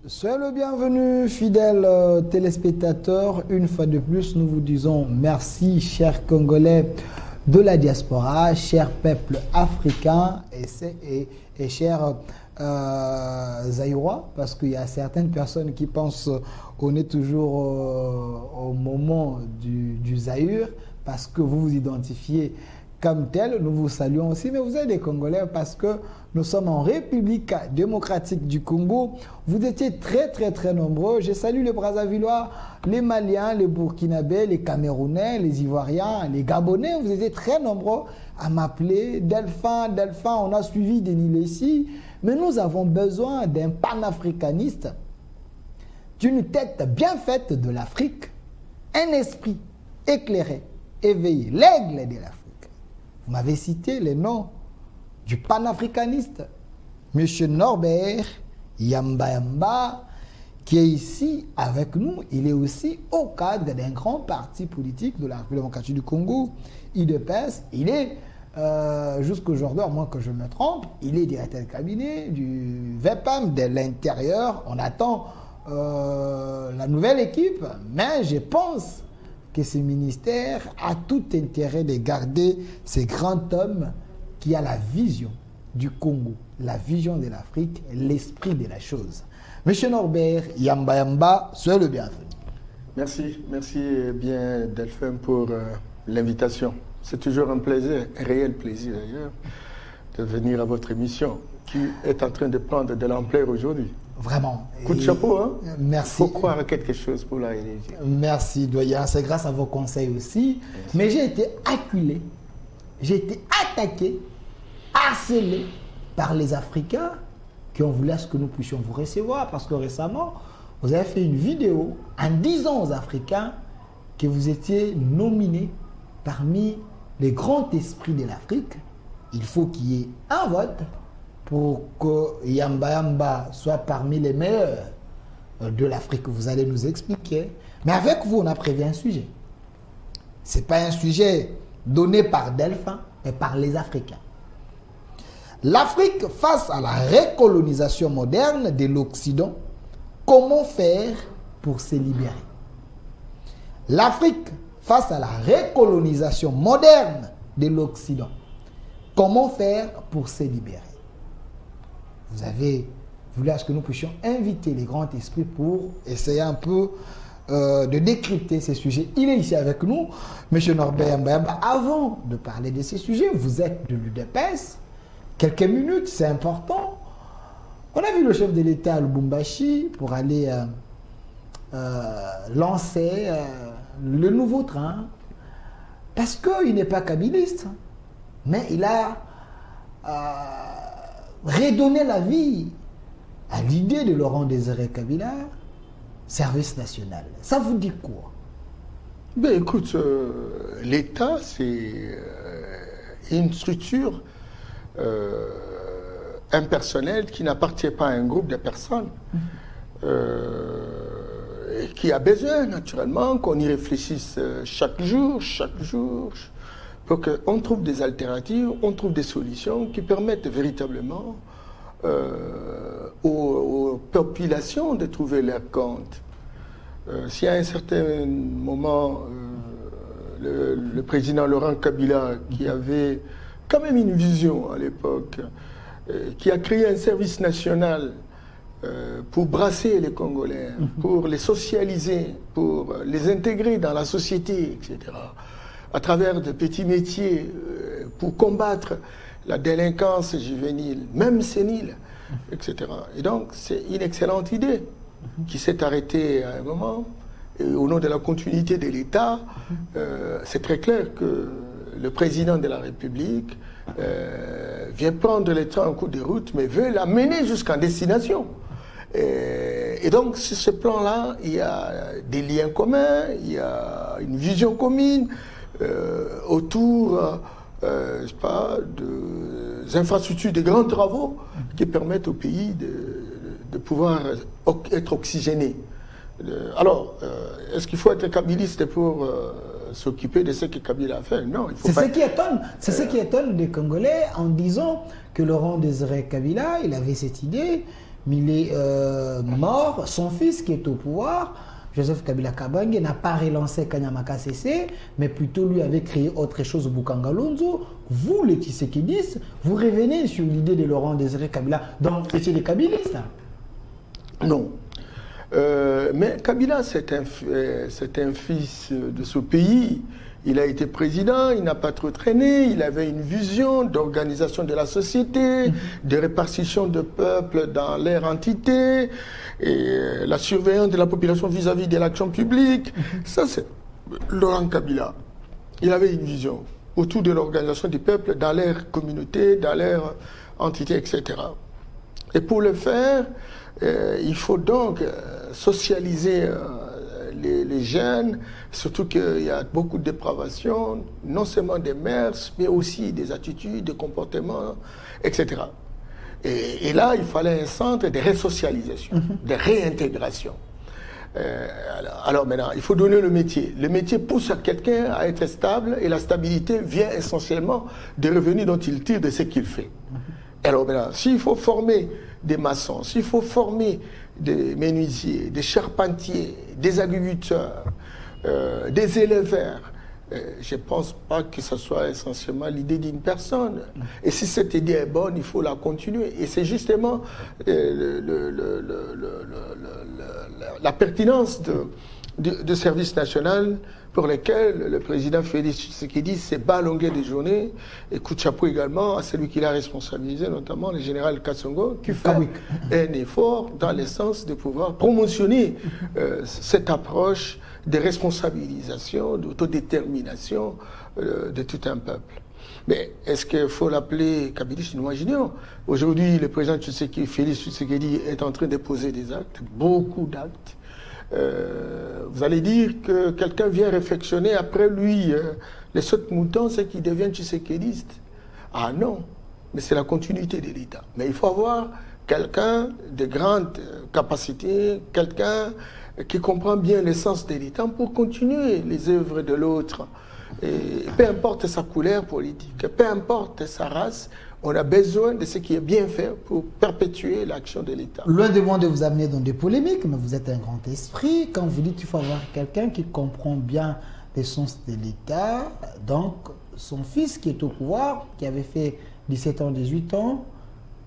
Soyez le bienvenu, fidèles téléspectateurs. Une fois de plus, nous vous disons merci, chers Congolais de la diaspora, chers peuples africains et chers Zaïrois, parce qu'il y a certaines personnes qui pensent qu'on est toujours au moment du Zaïre, parce que vous vous identifiez comme tel. Nous vous saluons aussi, mais vous êtes des Congolais parce que nous sommes en République démocratique du Congo. Vous étiez très nombreux. Je salue les Brazzavillois, les Maliens, les Burkinabés, les Camerounais, les Ivoiriens, les Gabonais. Vous étiez très nombreux à m'appeler Delphin, on a suivi Denis Lessi. Mais nous avons besoin d'un panafricaniste, d'une tête bien faite de l'Afrique, un esprit éclairé, éveillé, l'aigle de l'Afrique. Vous m'avez cité les noms du panafricaniste, M. Norbert Yamba, qui est ici avec nous. Il est aussi au cadre d'un grand parti politique de la République démocratique du Congo, UDPS. Il est, jusqu'aujourd'hui, à moins que je me trompe, il est directeur de cabinet du VEPAM de l'intérieur. On attend la nouvelle équipe, mais je pense que ce ministère a tout intérêt de garder ces grands hommes qui a la vision du Congo, la vision de l'Afrique, l'esprit de la chose. Monsieur Norbert Yamba, soyez le bienvenu. Merci bien Delphin pour l'invitation. C'est toujours un plaisir, un réel plaisir d'ailleurs, de venir à votre émission qui est en train de prendre de l'ampleur aujourd'hui. Vraiment. Coup de chapeau, hein? Merci. Il faut croire à quelque chose pour la réaliser. Merci, doyen. C'est grâce à vos conseils aussi. Merci. Mais j'ai été acculé, j'ai été attaqué, harcelé par les Africains qui ont voulu à ce que nous puissions vous recevoir. Parce que récemment, vous avez fait une vidéo en disant aux Africains que vous étiez nominé parmi les grands esprits de l'Afrique. Il faut qu'il y ait un vote pour que Yamba soit parmi les meilleurs de l'Afrique. Vous allez nous expliquer. Mais avec vous, on a prévu un sujet. Ce n'est pas un sujet donné par Delphin, mais par les Africains. L'Afrique face à la recolonisation moderne de l'Occident, comment faire pour se libérer? L'Afrique face à la recolonisation moderne de l'Occident, comment faire pour se libérer? Vous avez voulu à ce que nous puissions inviter les grands esprits pour essayer un peu de décrypter ces sujets. Il est ici avec nous, M. Norbert Yamba. Avant de parler de ces sujets, vous êtes de l'UDPS. Quelques minutes, c'est important. On a vu le chef de l'État à Lubumbashi pour aller lancer le nouveau train. Parce qu'il n'est pas kabiliste, mais il a redonné la vie à l'idée de Laurent Désiré Kabila, service national. Ça vous dit quoi? Ben écoute, l'État, c'est une structure impersonnelle qui n'appartient pas à un groupe de personnes, et qui a besoin naturellement qu'on y réfléchisse chaque jour, pour qu'on trouve des alternatives, on trouve des solutions qui permettent véritablement aux populations de trouver leur compte. Si à un certain moment, le président Laurent Kabila, qui avait quand même une vision à l'époque, qui a créé un service national pour brasser les Congolais, pour les socialiser, pour les intégrer dans la société, etc., à travers de petits métiers, pour combattre la délinquance juvénile, même sénile, etc. Et donc, c'est une excellente idée qui s'est arrêtée à un moment. Et au nom de la continuité de l'État, c'est très clair que le président de la République vient prendre le train en cours de route, mais veut l'amener jusqu'en destination. Et donc, sur ce plan-là, il y a des liens communs, il y a une vision commune autour, je sais pas, des infrastructures, de grands travaux qui permettent au pays de pouvoir être oxygéné. Alors, est-ce qu'il faut être kabiliste pour s'occuper de ce que Kabila a fait? Non, il faut pas. C'est ce qui étonne les Congolais en disant que Laurent Désiré Kabila, il avait cette idée mais il est mort. Son fils qui est au pouvoir, Joseph Kabila Kabange, n'a pas relancé Kanyamaka CC, mais plutôt lui avait créé autre chose au Boukangalonzo. Vous, les Tshisekidistes, vous revenez sur l'idée de Laurent Désiré Kabila, donc vous étiez des Kabilistes. Non. Mais Kabila, c'est un fils de ce pays. Il a été président, il n'a pas trop traîné, il avait une vision d'organisation de la société, de répartition de peuple dans leur entité, et la surveillance de la population vis-à-vis de l'action publique. Ça, c'est Laurent Kabila. Il avait une vision autour de l'organisation du peuple dans leur communauté, dans leur entité, etc. Et pour le faire, il faut donc socialiser les jeunes, surtout qu'il y a beaucoup de dépravation, non seulement des mœurs, mais aussi des attitudes, des comportements, etc. Et là, il fallait un centre de resocialisation, de réintégration. Alors maintenant, il faut donner le métier. Le métier pousse à quelqu'un à être stable, et la stabilité vient essentiellement des revenus dont il tire de ce qu'il fait. Alors maintenant, s'il faut former des maçons, s'il faut former des menuisiers, des charpentiers, des agriculteurs, des éleveurs, je ne pense pas que ce soit essentiellement l'idée d'une personne. Et si cette idée est bonne, il faut la continuer. Et c'est justement la pertinence de service national pour lesquels le président Félix Tshisekedi s'est ballongué des journées, et coup de chapeau également à celui qui l'a responsabilisé, notamment le général Kassongo, qui fait un effort dans le sens de pouvoir promotionner cette approche de responsabilisation, d'autodétermination de tout un peuple. Mais est-ce qu'il faut l'appeler kabiliste? Nous imaginons. Aujourd'hui, le président Tshisekedi, Félix Tshisekedi, est en train de poser des actes, beaucoup d'actes. Vous allez dire que quelqu'un vient réflexionner après lui, les sautes moutons, c'est qu'il devient tshisekidiste. Ah non, mais c'est la continuité de l'État. Mais il faut avoir quelqu'un de grande capacité, quelqu'un qui comprend bien l'essence de l'État pour continuer les œuvres de l'autre. Et peu importe sa couleur politique, peu importe sa race, on a besoin de ce qui est bien fait pour perpétuer l'action de l'État. Loin de moi de vous amener dans des polémiques, mais vous êtes un grand esprit. Quand vous dites qu'il faut avoir quelqu'un qui comprend bien l'essence de l'État, donc son fils qui est au pouvoir, qui avait fait 17 ans, 18 ans,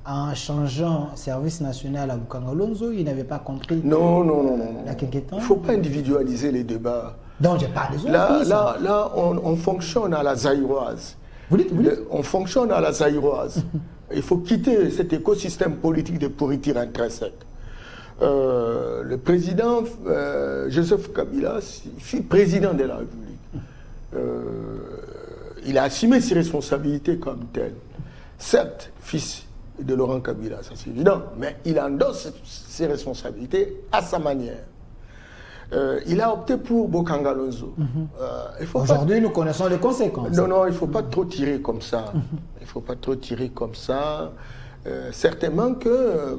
en changeant service national à Boukangalonzo, il n'avait pas compris. Non. Il ne faut pas individualiser les débats. Donc, j'ai pas des Là, on fonctionne à la zaïroise. Vous dites On fonctionne à la zaïroise. Il faut quitter cet écosystème politique de pourriture intrinsèque. Le président Joseph Kabila fut président de la République. Il a assumé ses responsabilités comme tel. Certes, fils de Laurent Kabila, ça c'est évident, mais il endosse ses responsabilités à sa manière. Il a opté pour Boukangalonzo. Aujourd'hui, nous connaissons les conséquences. Non, il ne faut pas trop tirer comme ça. Il ne faut pas trop tirer comme ça. Certainement que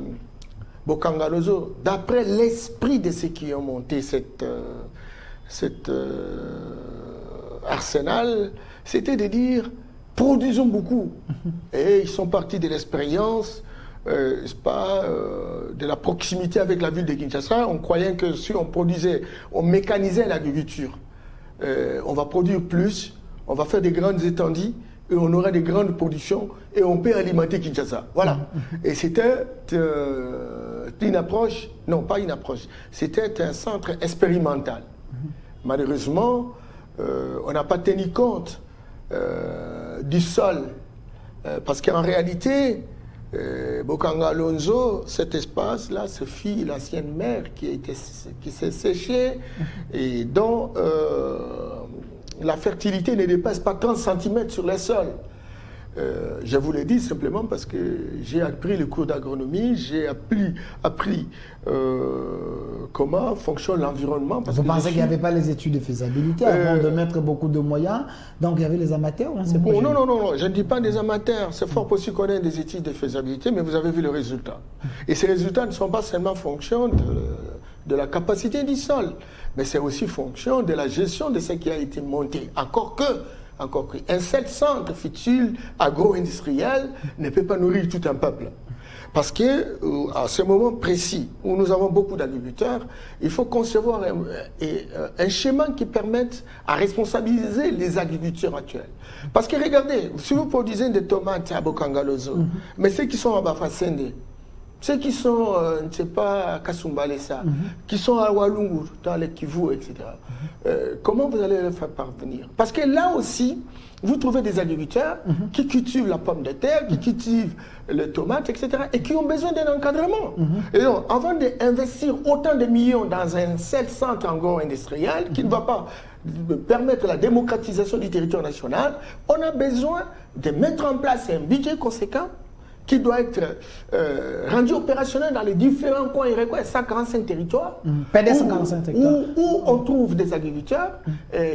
Boukangalonzo, d'après l'esprit de ceux qui ont monté cet arsenal, c'était de dire produisons beaucoup. Et ils sont partis de l'expérience. De la proximité avec la ville de Kinshasa. On croyait que si on produisait, on mécanisait l'agriculture, on va produire plus, on va faire des grandes étendues et on aura des grandes productions et on peut alimenter Kinshasa. Voilà. Et c'était une approche, non pas une approche, c'était un centre expérimental. Malheureusement, on n'a pas tenu compte du sol, parce qu'en réalité, Boukangalonzo, cet espace-là, ce fut l'ancienne mer qui s'est séchée et dont la fertilité ne dépasse pas 30 cm sur les sols. Je vous le dis simplement parce que j'ai appris le cours d'agronomie, j'ai appris comment fonctionne l'environnement. Vous pensez qu'il n'y avait pas les études de faisabilité avant de mettre beaucoup de moyens, donc il y avait les amateurs dans ces projets? Non, je ne dis pas des amateurs, c'est fort possible qu'on ait des études de faisabilité, mais vous avez vu le résultat. Et ces résultats ne sont pas seulement fonction de la capacité du sol, mais c'est aussi fonction de la gestion de ce qui a été monté. Encore que un seul centre futile agro-industriel ne peut pas nourrir tout un peuple. Parce que à ce moment précis où nous avons beaucoup d'agriculteurs, il faut concevoir un schéma qui permette à responsabiliser les agriculteurs actuels. Parce que regardez, si vous produisez des tomates à Bokangalozo, mais ceux qui sont à Bafasende, ceux qui sont, je ne sais pas, à Kasumbalesa, qui sont à Walungu, dans les Kivu, etc., comment vous allez les faire parvenir? Parce que là aussi, vous trouvez des agriculteurs qui cultivent la pomme de terre, qui cultivent les tomates, etc., et qui ont besoin d'un encadrement. Et donc, avant d'investir autant de millions dans un seul centre agro-industriel qui ne va pas permettre la démocratisation du territoire national, on a besoin de mettre en place un budget conséquent qui doit être rendu opérationnel dans les différents coins et recoins, 145 territoires, où on trouve des agriculteurs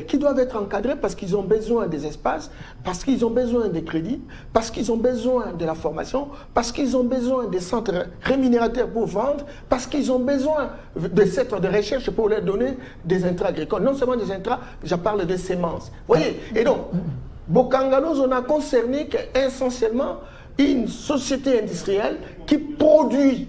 qui doivent être encadrés parce qu'ils ont besoin des espaces, parce qu'ils ont besoin des crédits, parce qu'ils ont besoin de la formation, parce qu'ils ont besoin des centres rémunérateurs pour vendre, parce qu'ils ont besoin de centres de recherche pour leur donner des intrants agricoles. Non seulement des intrants, je parle de semences. Vous voyez? Et donc, Bokangalozo n'a concerné qu'essentiellement une société industrielle qui produit.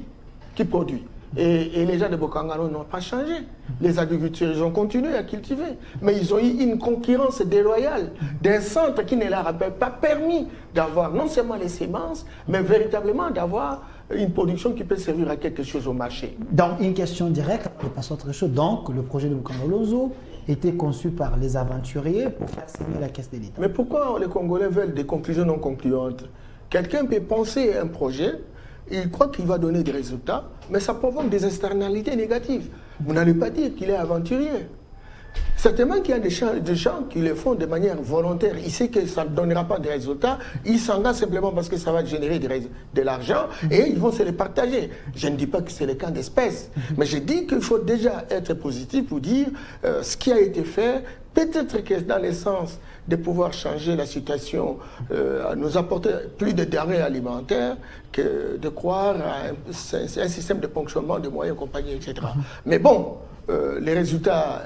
Et les gens de Bokangalo n'ont pas changé. Les agriculteurs, ils ont continué à cultiver. Mais ils ont eu une concurrence déloyale d'un centre qui ne leur a pas permis d'avoir non seulement les semences, mais véritablement d'avoir une production qui peut servir à quelque chose au marché. Donc, une question directe, on passe à autre chose. Donc, le projet de Bokangalozo était conçu par les aventuriers pour faire signer la caisse de l'État. Mais pourquoi les Congolais veulent des conclusions non concluantes? Quelqu'un peut penser à un projet, il croit qu'il va donner des résultats, mais ça provoque des externalités négatives. Vous n'allez pas dire qu'il est aventurier. Certainement qu'il y a des gens qui le font de manière volontaire. Il sait que ça ne donnera pas de résultats. Il s'engage simplement parce que ça va générer de l'argent et ils vont se les partager. Je ne dis pas que c'est le cas d'espèce, mais je dis qu'il faut déjà être positif pour dire ce qui a été fait. Peut-être que dans le sens de pouvoir changer la situation, nous apporter plus de denrées alimentaires que de croire à un système de fonctionnement de moyens, compagnie, etc. Mais bon, les résultats,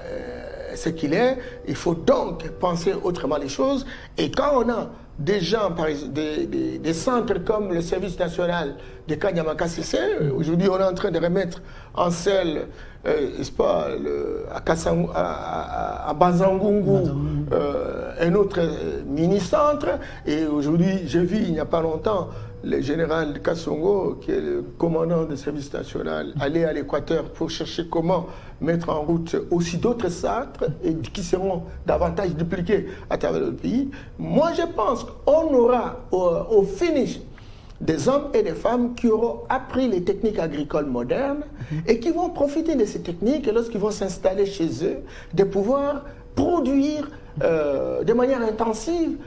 ce qu'il est, il faut donc penser autrement les choses. Et quand on a des gens, des centres comme le service national de Kanyamaka CC, aujourd'hui on est en train de remettre en selle, n'est-ce pas, à Bazangungu, un autre mini-centre. Et aujourd'hui, j'ai vu il n'y a pas longtemps le général Kassongo, qui est le commandant du service national, aller à l'Équateur pour chercher comment mettre en route aussi d'autres centres et qui seront davantage dupliqués à travers le pays. Moi, je pense qu'on aura au finish des hommes et des femmes qui auront appris les techniques agricoles modernes et qui vont profiter de ces techniques et lorsqu'ils vont s'installer chez eux, de pouvoir produire de manière intensive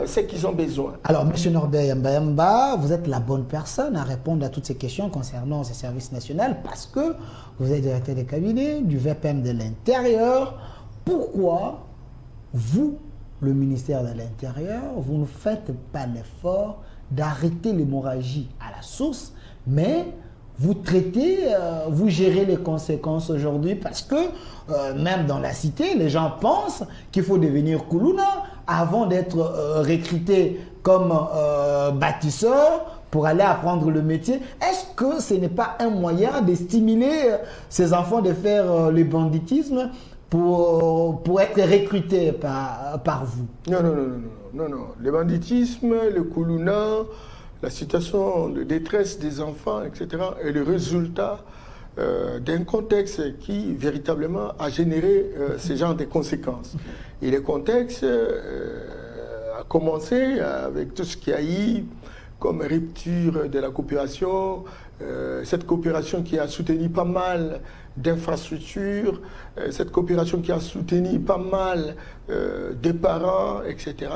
ce qu'ils ont besoin. Alors, M. Norbert Yamba, vous êtes la bonne personne à répondre à toutes ces questions concernant ce service national parce que vous êtes directeur de cabinet du VPM de l'Intérieur. Pourquoi vous, le ministère de l'Intérieur, vous ne faites pas l'effort d'arrêter l'hémorragie à la source, mais vous traitez, vous gérez les conséquences aujourd'hui parce que même dans la cité, les gens pensent qu'il faut devenir Kuluna avant d'être recruté comme bâtisseur pour aller apprendre le métier. Est-ce que ce n'est pas un moyen de stimuler ces enfants de faire le banditisme pour être recrutés par vous? Non. Le banditisme, le Kuluna, la situation de détresse des enfants, etc., est le résultat d'un contexte qui véritablement a généré ce genre de conséquences. Et le contexte a commencé avec tout ce qu'il y a eu comme rupture de la coopération, cette coopération qui a soutenu pas mal d'infrastructures, cette coopération qui a soutenu pas mal de parents, etc.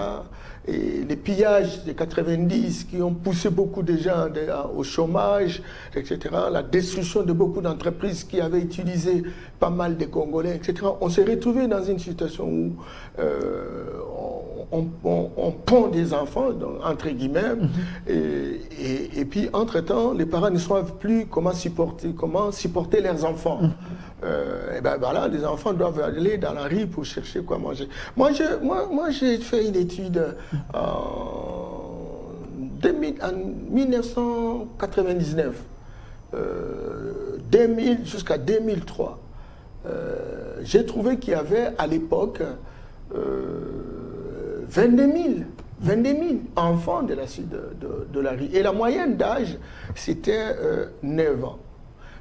Et les pillages des 90 qui ont poussé beaucoup de gens au chômage, etc. La destruction de beaucoup d'entreprises qui avaient utilisé pas mal de Congolais, etc. On s'est retrouvé dans une situation où on pond des enfants, entre guillemets, et puis entre-temps, les parents ne savent plus comment supporter leurs enfants. Et ben voilà, les enfants doivent aller dans la rue pour chercher quoi manger. Moi j'ai fait une étude en en 1999, 2000 jusqu'à 2003, j'ai trouvé qu'il y avait à l'époque 22 000 enfants de la rue. Et la moyenne d'âge, c'était 9 ans.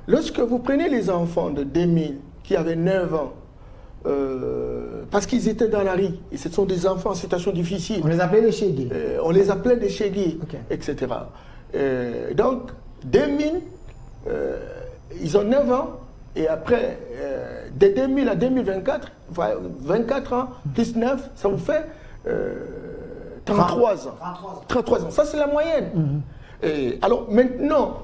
Lorsque vous prenez les enfants de 2000 qui avaient 9 ans, parce qu'ils étaient dans la rue, et ce sont des enfants en situation difficile. On les appelait les chégués. On les appelait des chégués, Okay. etc. Donc, 2000, ils ont 9 ans, et après, de 2000 à 2024, 24 ans, plus 9, ça vous fait 33 ans. 33 ans, ça c'est la moyenne. Et alors maintenant,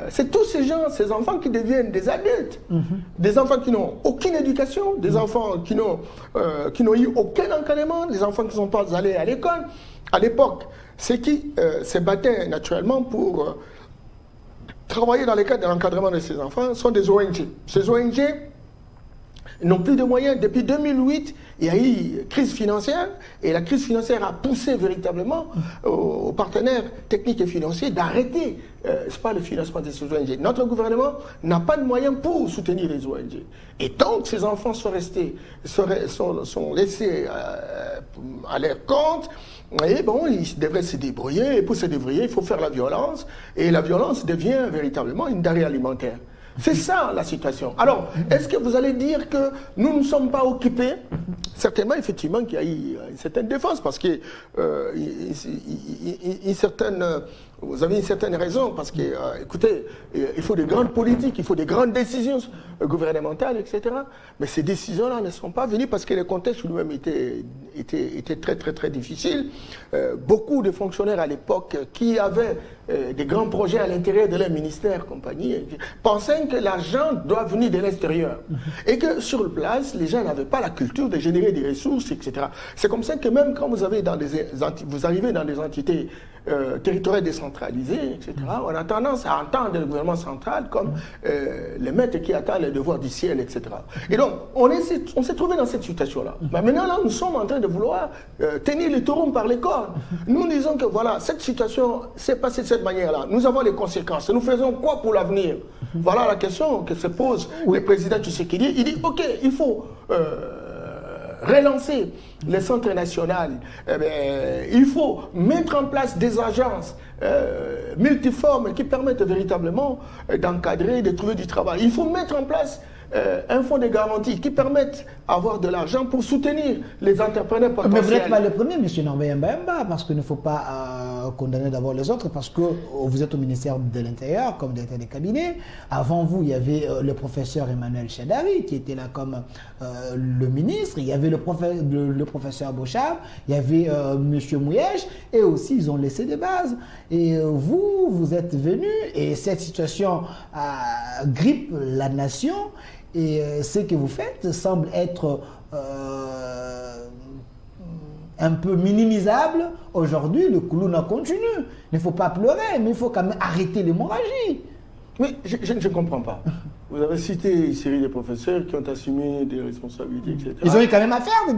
c'est tous ces gens, ces enfants qui deviennent des adultes, des enfants qui n'ont aucune éducation, des enfants qui n'ont eu aucun encadrement, des enfants qui ne sont pas allés à l'école. À l'époque, ceux qui se battaient naturellement pour travailler dans le cadre de l'encadrement de ces enfants sont des ONG. Ces ONG n'ont plus de moyens. Depuis 2008, il y a eu crise financière et la crise financière a poussé véritablement aux partenaires techniques et financiers d'arrêter le financement de ces ONG. Notre gouvernement n'a pas de moyens pour soutenir les ONG. Et tant que ces enfants sont laissés à leur compte, et bon, ils devraient se débrouiller. Et pour se débrouiller, il faut faire la violence. Et la violence devient véritablement une denrée alimentaire. C'est ça la situation. Alors, est-ce que vous allez dire que nous ne sommes pas occupés? Certainement, effectivement, qu'il y a eu une certaine défense, parce que vous avez une certaine raison, parce que, écoutez, il faut des grandes politiques, il faut des grandes décisions gouvernementales, etc. Mais ces décisions-là ne sont pas venues parce que le contexte lui-même était très, très, très difficile. Beaucoup de fonctionnaires à l'époque qui avaient des grands projets à l'intérieur de leur ministère, compagnie, pensaient que l'argent doit venir de l'extérieur. Et que sur place, les gens n'avaient pas la culture de générer des ressources, etc. C'est comme ça que même quand vous arrivez dans des entités territoriales décentralisées, etc., on a tendance à entendre le gouvernement central comme le maître qui attend les devoirs du ciel, etc. Et donc, on s'est trouvé dans cette situation-là. Mais maintenant, là, nous sommes en train de vouloir tenir le taureau par les cornes. Nous disons que voilà, cette situation s'est passée de cette manière-là. Nous avons les conséquences. Nous faisons quoi pour l'avenir? Voilà la question que se pose le président Tshisekedi. Il dit, OK, il faut relancer les centres nationaux. Il faut mettre en place des agences multiformes qui permettent véritablement d'encadrer, de trouver du travail. Il faut mettre en place un fonds de garantie qui permette d'avoir de l'argent pour soutenir les entrepreneurs potentiels. Mais vous n'êtes pas le premier, M. Norbert Mbemba, parce qu'il ne faut pas condamner d'abord les autres, parce que vous êtes au ministère de l'Intérieur, comme directeur des cabinets. Avant vous, il y avait le professeur Emmanuel Chadari, qui était là comme le ministre. Il y avait le professeur Bochab, il y avait M. Mouyège, et aussi ils ont laissé des bases. Et vous êtes venu, et cette situation grippe la nation. Et ce que vous faites semble être un peu minimisable. Aujourd'hui, le clown continue. Il ne faut pas pleurer, mais il faut quand même arrêter l'hémorragie. Mais je ne comprends pas. Vous avez cité une série de professeurs qui ont assumé des responsabilités, etc. Ils ont eu quand même à faire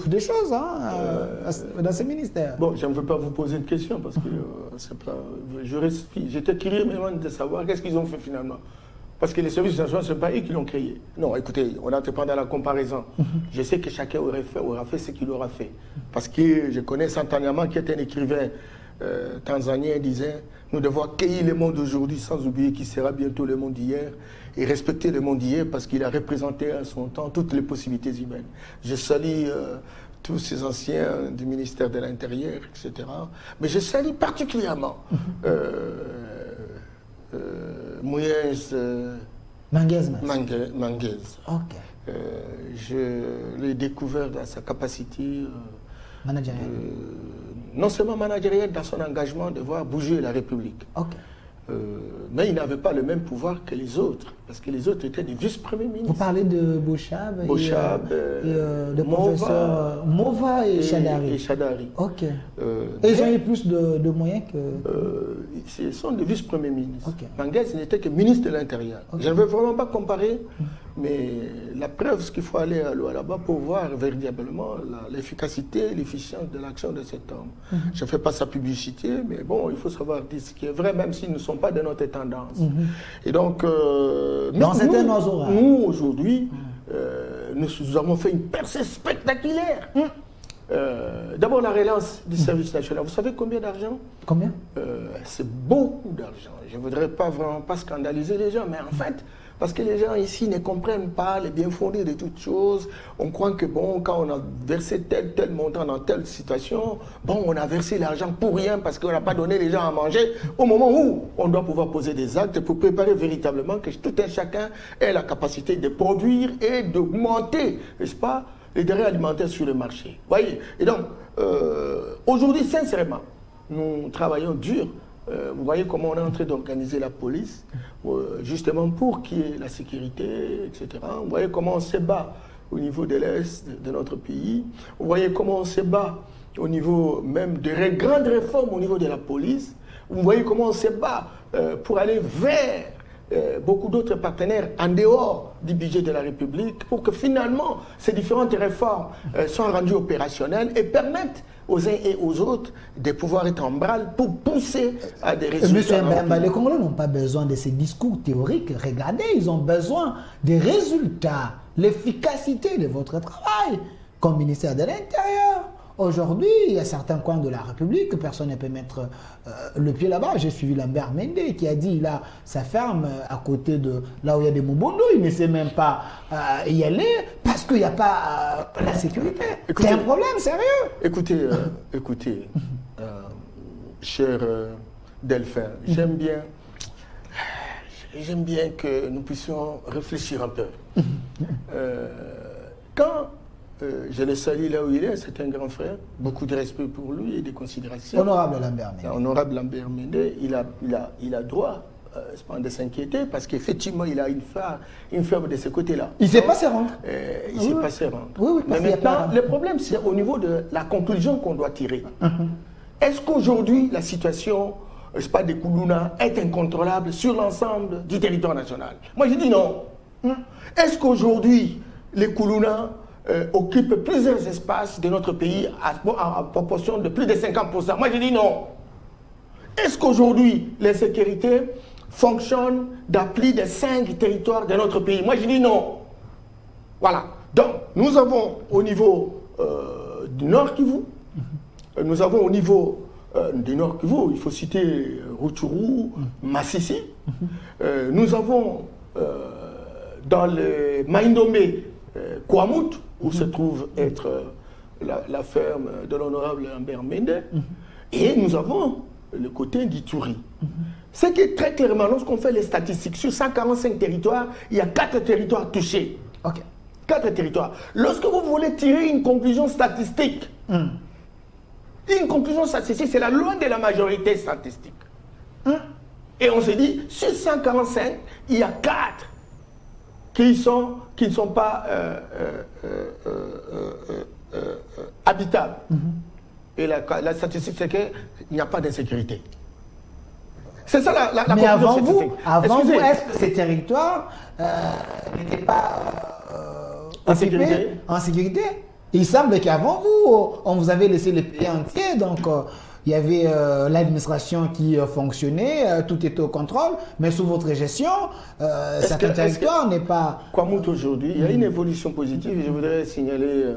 des choses dans ces ministères. Bon, je ne veux pas vous poser de questions parce que c'est pas. J'étais curieux même de savoir qu'est-ce qu'ils ont fait finalement. Parce que les services nationaux, ce n'est pas eux qui l'ont créé. Non, écoutez, on n'entre pas dans la comparaison. Je sais que chacun aura fait ce qu'il aura fait. Parce que je connais Santanyama, qui est un écrivain tanzanien, disait « Nous devons accueillir le monde d'aujourd'hui sans oublier qu'il sera bientôt le monde d'hier et respecter le monde d'hier parce qu'il a représenté à son temps toutes les possibilités humaines. » Je salue tous ces anciens du ministère de l'Intérieur, etc. Mais je salue particulièrement Mouyès Manguez. Okay. Je l'ai découvert dans sa capacité managériale. Non seulement managériale, dans son engagement de voir bouger la République. Okay. Mais il n'avait pas le même pouvoir que les autres, parce que les autres étaient des vice-premiers ministres. Vous parlez de Bochab et de Mova, professeurs Mova et Chadari. Ok. Et ils ont eu plus de moyens que... ce sont des vice-premiers ministres. Okay. Manguez n'était que ministre de l'Intérieur. Okay. Je ne veux vraiment pas comparer, Mais la preuve, c'est qu'il faut aller là-bas pour voir véritablement l'efficacité, l'efficience de l'action de cet homme. Je ne fais pas sa publicité, mais bon, il faut savoir dire ce qui est vrai, même s'ils ne sont pas de notre tendance. Et donc, nous aujourd'hui, nous avons fait une percée spectaculaire. D'abord, la relance du service national. Vous savez combien d'argent? Combien? C'est beaucoup d'argent. Je ne voudrais pas vraiment pas scandaliser les gens, mais en fait, parce que les gens ici ne comprennent pas les bien fondés de toutes choses. On croit que, bon, quand on a versé tel montant dans telle situation, bon, on a versé l'argent pour rien parce qu'on n'a pas donné les gens à manger. Au moment où on doit pouvoir poser des actes pour préparer véritablement que tout un chacun ait la capacité de produire et d'augmenter, n'est-ce pas, les denrées alimentaires sur le marché. Voyez. Et donc, aujourd'hui, sincèrement, nous travaillons dur. Vous voyez comment on est en train d'organiser la police, justement pour qu'il y ait la sécurité, etc. Vous voyez comment on se bat au niveau de l'Est de notre pays. Vous voyez comment on se bat au niveau même de grandes réformes au niveau de la police. Vous voyez comment on se bat pour aller vers beaucoup d'autres partenaires en dehors du budget de la République pour que finalement ces différentes réformes soient rendues opérationnelles et permettent aux uns et aux autres de pouvoir être en branle pour pousser à des résultats. Monsieur Mbemba, les Congolais n'ont pas besoin de ces discours théoriques. Regardez, ils ont besoin des résultats, l'efficacité de votre travail comme ministère de l'Intérieur. Aujourd'hui, il y a certains coins de la République que personne ne peut mettre le pied là-bas. J'ai suivi Lambert Mende qui a dit il a sa ferme à côté de là où il y a des Mobondo. Il ne sait même pas y aller parce qu'il n'y a pas la sécurité. C'est un problème sérieux. Écoutez, cher Delphin, j'aime bien que nous puissions réfléchir un peu. Quand je le salue là où il est, c'est un grand frère, beaucoup de respect pour lui et de considération. Honorable Lambert Mende. Honorable Lambert Mende, il a droit de s'inquiéter parce qu'effectivement, il a une ferme de ce côté-là. Il ne s'est pas se rendre. Il ne s'est pas se rendre. Oui, mais maintenant, le problème, c'est au niveau de la conclusion qu'on doit tirer. Est-ce qu'aujourd'hui, la situation des Koulouna est incontrôlable sur l'ensemble du territoire national? Moi, je dis non. Est-ce qu'aujourd'hui, les Koulouna occupent plusieurs espaces de notre pays à proportion de plus de 50%? Moi, je dis non. Est-ce qu'aujourd'hui, l'insécurité fonctionne dans plus de 5 territoires de notre pays? Moi, je dis non. Voilà. Donc, nous avons au niveau du Nord Kivu, nous avons au niveau du Nord Kivu, il faut citer Rutshuru, Masisi, nous avons dans le Maindombe, Kwamut, où se trouve être la ferme de l'honorable Lambert Mende, et nous avons le côté d'Ituri. C'est que très clairement, lorsqu'on fait les statistiques, sur 145 territoires, il y a 4 territoires touchés. Ok. 4 territoires. Lorsque vous voulez tirer une conclusion statistique, une conclusion statistique, c'est la loi de la majorité statistique. Et on se dit, sur 145, il y a 4 qui ne sont pas habitables. Et la statistique, c'est qu'il n'y a pas d'insécurité. C'est ça la mais conclusion avant vous, est-ce que ces territoires n'étaient pas en sécurité? Il semble qu'avant vous, on vous avait laissé les pays entiers, donc il y avait l'administration qui fonctionnait, tout était au contrôle, mais sous votre gestion, certains territoires n'est pas... Kwamut aujourd'hui, il y a une évolution positive, et je voudrais signaler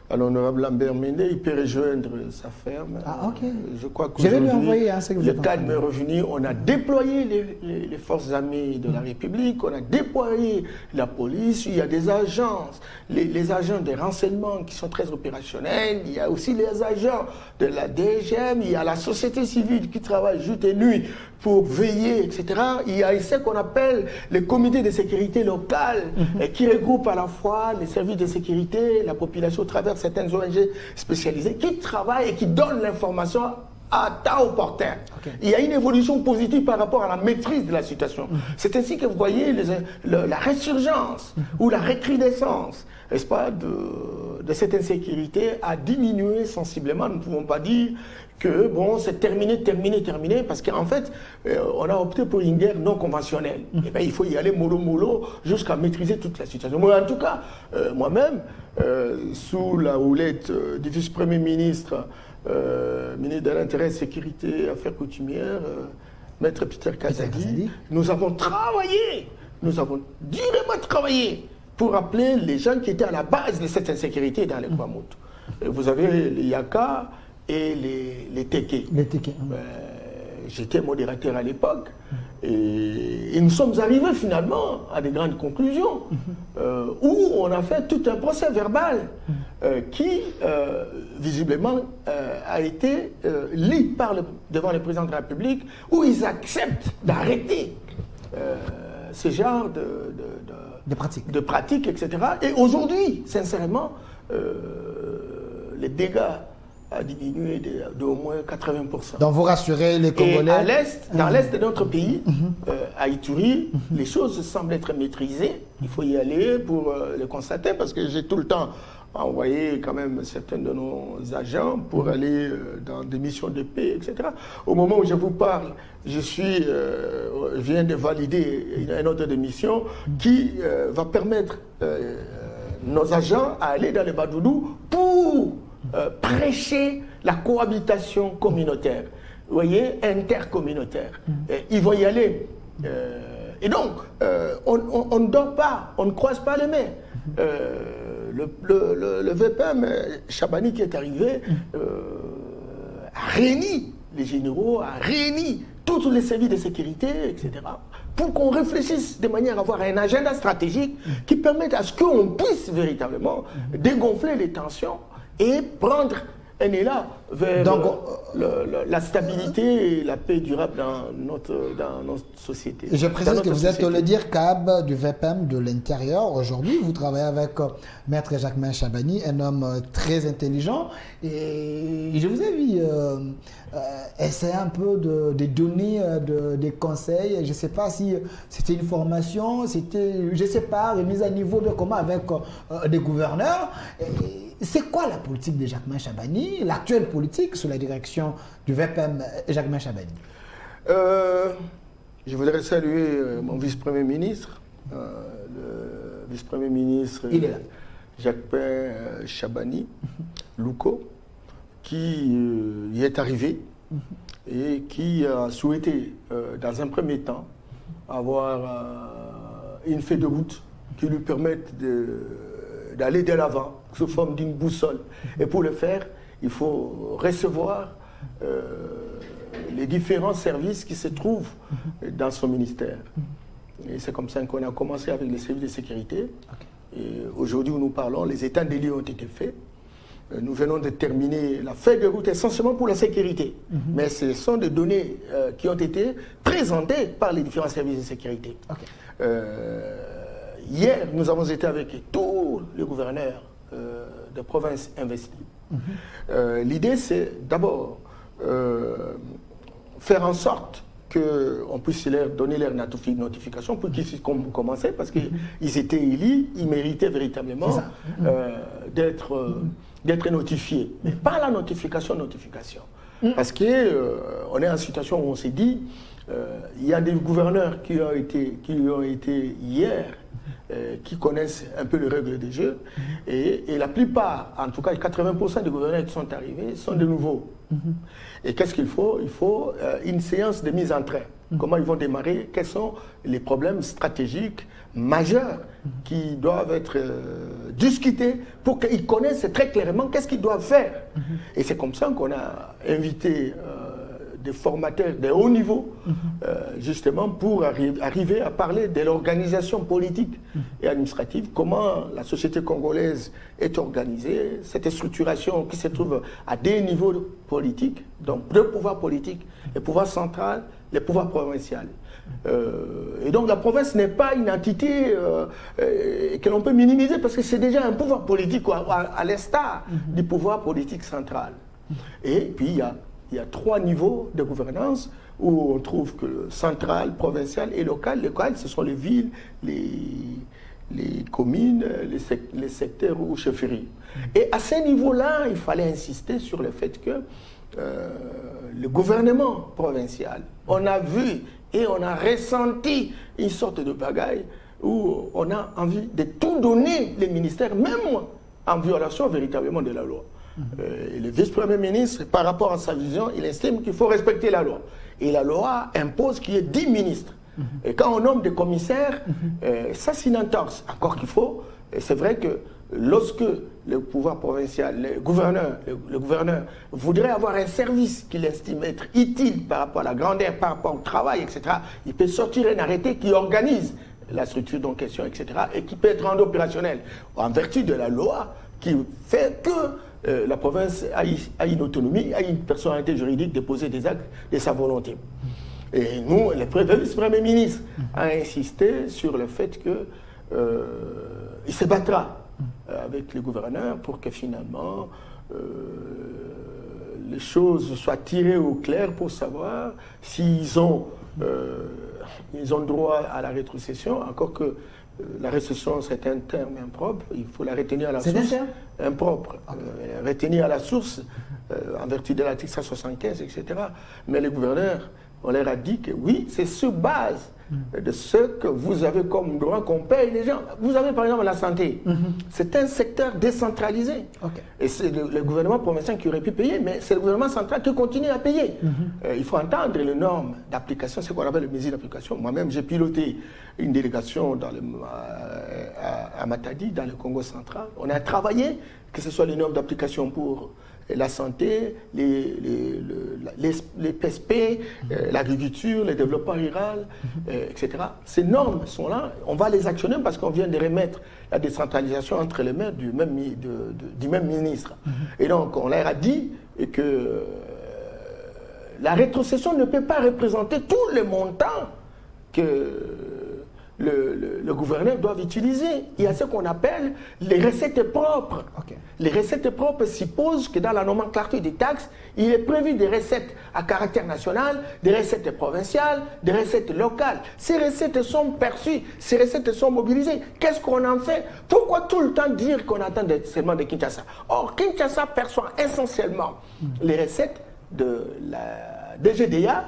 à l'honorable Lambert Mende, il peut rejoindre sa ferme. Ah, ok. Je crois qu'aujourd'hui, le calme est revenu. On a déployé les forces armées de la République, on a déployé la police, il y a des agences, les agents de renseignement qui sont très opérationnels, il y a aussi les agents de la DGM, il y a la société civile qui travaille jour et nuit pour veiller, etc. Il y a ce qu'on appelle les comités de sécurité locale qui regroupent à la fois les services de sécurité, la population au travers de certaines ONG spécialisées qui travaillent et qui donnent l'information à temps opportun. Il y a une évolution positive par rapport à la maîtrise de la situation. C'est ainsi que vous voyez la résurgence ou la recrudescence, n'est-ce pas, de de cette insécurité a diminué sensiblement. Nous ne pouvons pas dire que bon, c'est terminé, parce qu'en fait, on a opté pour une guerre non conventionnelle. Et bien, il faut y aller mollo jusqu'à maîtriser toute la situation. Moi, en tout cas, moi-même, sous la houlette du vice-premier ministre, ministre de l'Intérieur, Sécurité, Affaires coutumières, Maître Peter Kazadi, nous avons durement travaillé pour appeler les gens qui étaient à la base de cette insécurité dans les Kwamout. Vous avez les Yaka et les Teke. J'étais modérateur à l'époque et nous sommes arrivés finalement à des grandes conclusions où on a fait tout un procès verbal qui visiblement a été lu devant le président de la République, où ils acceptent d'arrêter ce genre de pratiques, etc. Et aujourd'hui, sincèrement, les dégâts a diminué d'au moins 80%. Donc vous rassurez les Congolais. Et dans l'est de notre pays, à Ituri, les choses semblent être maîtrisées. Il faut y aller pour le constater, parce que j'ai tout le temps envoyé quand même certains de nos agents pour aller dans des missions de paix, etc. Au moment où je vous parle, je viens de valider une autre mission qui va permettre nos agents à aller dans les Badoudou pour prêcher la cohabitation communautaire, vous voyez, intercommunautaire. Ils vont y aller. Et donc, on ne dort pas, on ne croise pas les mains. Le VPM Chabani qui est arrivé a réuni les généraux, a réuni tous les services de sécurité, etc., pour qu'on réfléchisse de manière à avoir un agenda stratégique qui permette à ce qu'on puisse véritablement dégonfler les tensions et prendre un élan vers la stabilité et la paix durable dans notre société. Je précise que vous êtes le dire cab du VPM de l'intérieur. Aujourd'hui, vous travaillez avec Maître Jacquemain Chabani, un homme très intelligent. Et je vous ai vu essayer un peu de donner des conseils. Je ne sais pas si c'était une formation, c'était, je ne sais pas, remise à niveau de comment avec des gouverneurs. C'est quoi la politique de Jacquemain Chabani, l'actuelle politique sous la direction du VPM Jacquemain Chabani? Je voudrais saluer mon vice-premier ministre, le vice-premier ministre Jacquemain Chabani, Louko, qui y est arrivé et qui a souhaité, dans un premier temps, avoir une feuille de route qui lui permette d'aller de l'avant sous forme d'une boussole. Et pour le faire, il faut recevoir les différents services qui se trouvent dans son ministère. Et c'est comme ça qu'on a commencé avec les services de sécurité. Et aujourd'hui où nous parlons, les états des lieux ont été faits. Nous venons de terminer la feuille de route essentiellement pour la sécurité. Mais ce sont des données qui ont été présentées par les différents services de sécurité. Hier, nous avons été avec tous les gouverneurs de provinces investis. L'idée, c'est d'abord faire en sorte qu'on puisse leur donner leur notification pour qu'ils puissent commencer, parce qu'ils étaient élus, ils méritaient véritablement d'être notifiés. Mais pas la notification. Parce qu'on est en situation où on s'est dit, il y a des gouverneurs qui ont été hier, qui connaissent un peu les règles du jeu, et la plupart, en tout cas 80% des gouverneurs qui sont arrivés, sont de nouveaux. Et qu'est-ce qu'il faut? Il faut une séance de mise en train. Comment ils vont démarrer? Quels sont les problèmes stratégiques majeurs qui doivent être discutés pour qu'ils connaissent très clairement qu'est-ce qu'ils doivent faire. Et c'est comme ça qu'on a invité des formateurs de haut niveau, justement pour arriver à parler de l'organisation politique et administrative, comment la société congolaise est organisée, cette structuration qui se trouve à des niveaux politiques, donc deux pouvoirs politiques, le pouvoir central, le pouvoir provincial. Et donc la province n'est pas une entité que l'on peut minimiser, parce que c'est déjà un pouvoir politique à l'instar du pouvoir politique central. Et puis il y a trois niveaux de gouvernance où on trouve que le central, provincial et local. Local, ce sont les villes, les communes, les secteurs ou chefferies. Et à ce niveau-là, il fallait insister sur le fait que le gouvernement provincial, on a vu et on a ressenti une sorte de bagaille où on a envie de tout donner, les ministères, même en violation véritablement de la loi. Et le vice-premier ministre, par rapport à sa vision, il estime qu'il faut respecter la loi. Et la loi impose qu'il y ait 10 ministres. Et quand on nomme des commissaires, ça c'est une entorse. Encore qu'il faut, c'est vrai que lorsque le pouvoir provincial, le gouverneur voudrait avoir un service qu'il estime être utile par rapport à la grandeur, par rapport au travail, etc., il peut sortir un arrêté qui organise la structure en question, etc., et qui peut être rendu opérationnel en vertu de la loi qui fait que la province a une autonomie, a une personnalité juridique de poser des actes de sa volonté. Et nous, le vice-premier ministre a insisté sur le fait qu'il se battra avec le gouverneur pour que finalement les choses soient tirées au clair pour savoir s'ils ont droit à la rétrocession, encore que la rétrocession c'est un terme impropre, il faut la retenir à la source. C'est un terme impropre, retenir à la source en vertu de l'article 175, etc. Mais le gouverneur, on leur a dit que oui, c'est sur base de ce que vous avez comme droit qu'on paye les gens. Vous avez par exemple la santé. C'est un secteur décentralisé. Et c'est le gouvernement provincial qui aurait pu payer, mais c'est le gouvernement central qui continue à payer. Il faut entendre les normes d'application, ce qu'on appelle les mesures d'application. Moi-même, j'ai piloté une délégation à Matadi, dans le Congo central. On a travaillé, que ce soit les normes d'application pour la santé, les PSP, l'agriculture, le développement rural, etc. Ces normes sont là, on va les actionner parce qu'on vient de remettre la décentralisation entre les mains du même ministre. Et donc, on leur a dit que la rétrocession ne peut pas représenter tous les montants que le gouverneur doit utiliser. Il y a ce qu'on appelle les recettes propres. Les recettes propres supposent que dans la nomenclature des taxes, il est prévu des recettes à caractère national, des recettes provinciales, des recettes locales. Ces recettes sont perçues, ces recettes sont mobilisées. Qu'est-ce qu'on en fait? Pourquoi tout le temps dire qu'on attend seulement de Kinshasa? Or, Kinshasa perçoit essentiellement les recettes de la DGDA,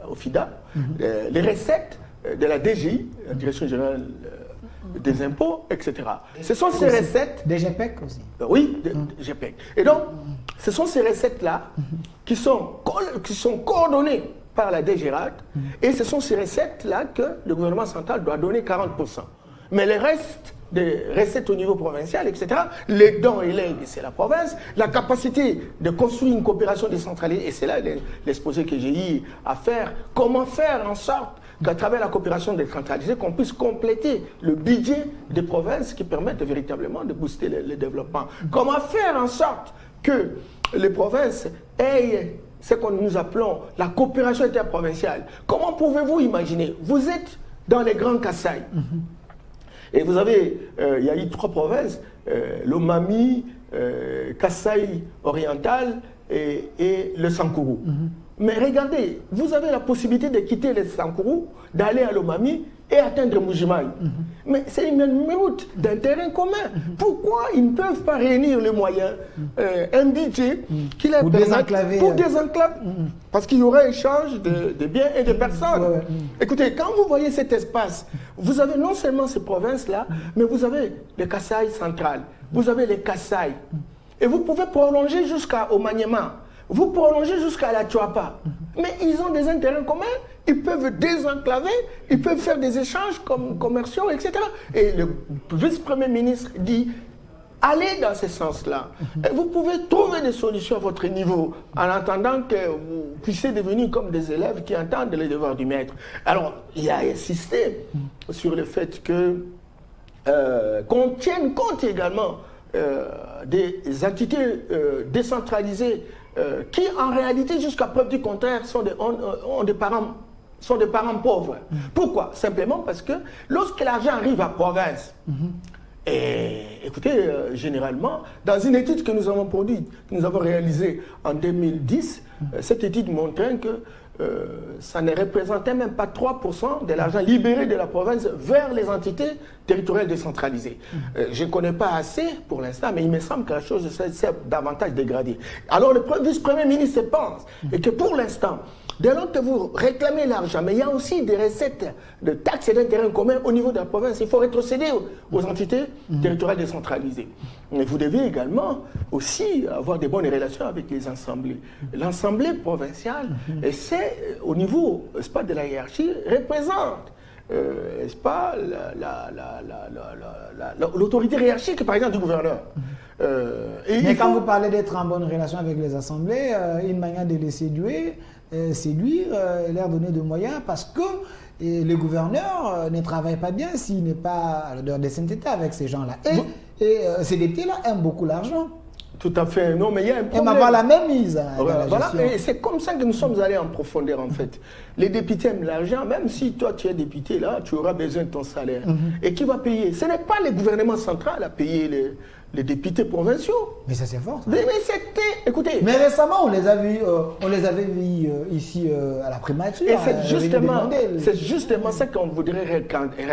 au FIDA, les recettes de la DGI, la Direction Générale des Impôts, etc. Ce sont ces recettes... Des GPEC aussi. Oui, des GPEC. Et donc, ce sont ces recettes-là qui sont coordonnées par la DGRAT, et ce sont ces recettes-là que le gouvernement central doit donner 40%. Mais le reste des recettes au niveau provincial, etc., les dons et legs, c'est la province, la capacité de construire une coopération décentralisée, et c'est là l'exposé que j'ai eu à faire, comment faire en sorte qu'à travers la coopération décentralisée, qu'on puisse compléter le budget des provinces qui permettent véritablement de booster le développement. Comment faire en sorte que les provinces aient ce que nous appelons la coopération interprovinciale. Comment pouvez-vous imaginer? Vous êtes dans les grands Kasaï. Et vous avez, il y a eu 3 provinces, l'Omami, Kasaï oriental et le Sankourou. Mais regardez, vous avez la possibilité de quitter le Sankourou, d'aller à l'Omami et atteindre Moujimaï. Mais c'est une même route d'un terrain commun. Pourquoi ils ne peuvent pas réunir les moyens, un budget qui leur permette pour désenclaver? Parce qu'il y aura un échange de biens et de personnes. Écoutez, quand vous voyez cet espace, vous avez non seulement ces provinces-là, mais vous avez le Kasaï central, vous avez les Kasaï. Et vous pouvez prolonger jusqu'au Maniema. Vous prolongez jusqu'à la Tchouapa. Mais ils ont des intérêts communs, ils peuvent désenclaver, ils peuvent faire des échanges commerciaux, etc. Et le vice-premier ministre dit, allez dans ce sens-là. Et vous pouvez trouver des solutions à votre niveau, en attendant que vous puissiez devenir comme des élèves qui entendent les devoirs du maître. Alors, il a insisté sur le fait que qu'on tienne compte également des entités décentralisées qui, en réalité, jusqu'à preuve du contraire, sont des parents pauvres. Pourquoi? Simplement parce que lorsque l'argent arrive à province, et écoutez, généralement, dans une étude que nous avons produite, que nous avons réalisée en 2010, cette étude montrait que ça ne représentait même pas 3% de l'argent libéré de la province vers les entités territoriales décentralisées. Je ne connais pas assez pour l'instant, mais il me semble que la chose s'est davantage dégradée. Alors le vice-premier ministre pense et que pour l'instant, dès lors que vous réclamez l'argent, mais il y a aussi des recettes de taxes et d'intérêts communs au niveau de la province, il faut rétrocéder aux entités territoriales décentralisées. Mais vous devez également aussi avoir des bonnes relations avec les assemblées. L'assemblée provinciale, et c'est au niveau, n'est-ce pas, de la hiérarchie, représente, n'est-ce pas, l'autorité hiérarchique, par exemple, du gouverneur. Mais quand vous parlez d'être en bonne relation avec les assemblées, une manière de les séduire, leur donner des moyens, parce que les gouverneurs ne travaillent pas bien s'il n'est pas leur décennité avec ces gens-là. Et ces députés-là aiment beaucoup l'argent. Tout à fait. Non, mais il y a un problème. Et avoir la même mise dans la voilà. gestion. Et c'est comme ça que nous sommes allés en profondeur, en fait. Les députés aiment l'argent, même si toi, tu es député, là, tu auras besoin de ton salaire. Et qui va payer? Ce n'est pas le gouvernement central à payer les députés provinciaux. Mais ça, c'est fort. Ça. Mais c'était... Écoutez... Mais récemment, on les avait vus ici à la primature. Et c'est justement ça qu'on voudrait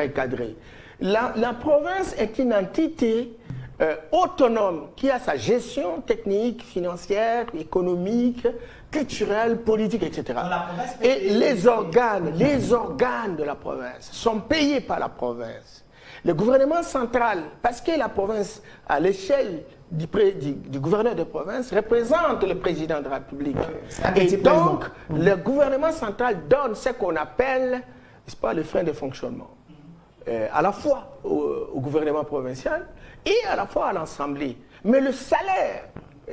recadrer. La province est une entité autonome qui a sa gestion technique, financière, économique, culturelle, politique, etc. Et les organes de la province sont payés par la province. Le gouvernement central, parce que la province, à l'échelle du gouverneur de province, représente le président de la République. Et donc, le gouvernement central donne ce qu'on appelle, n'est-ce pas, le frein de fonctionnement. À la fois au gouvernement provincial et à la fois à l'Assemblée. Mais le salaire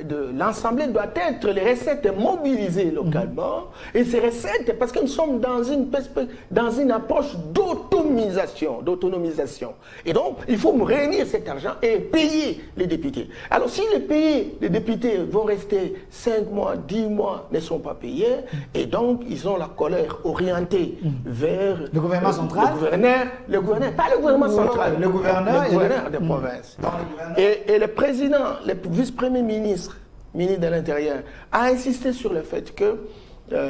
de l'Assemblée doit être les recettes mobilisées localement. Et ces recettes, parce que nous sommes dans une approche d'autonomisation. Et donc, il faut réunir cet argent et payer les députés. Alors, si les députés vont rester 5 mois, 10 mois, ne sont pas payés, et donc, ils ont la colère orientée vers le gouvernement central. Le gouverneur, pas le gouvernement central. Le gouverneur des provinces. Et le président, le vice-premier ministre de l'Intérieur, a insisté sur le fait que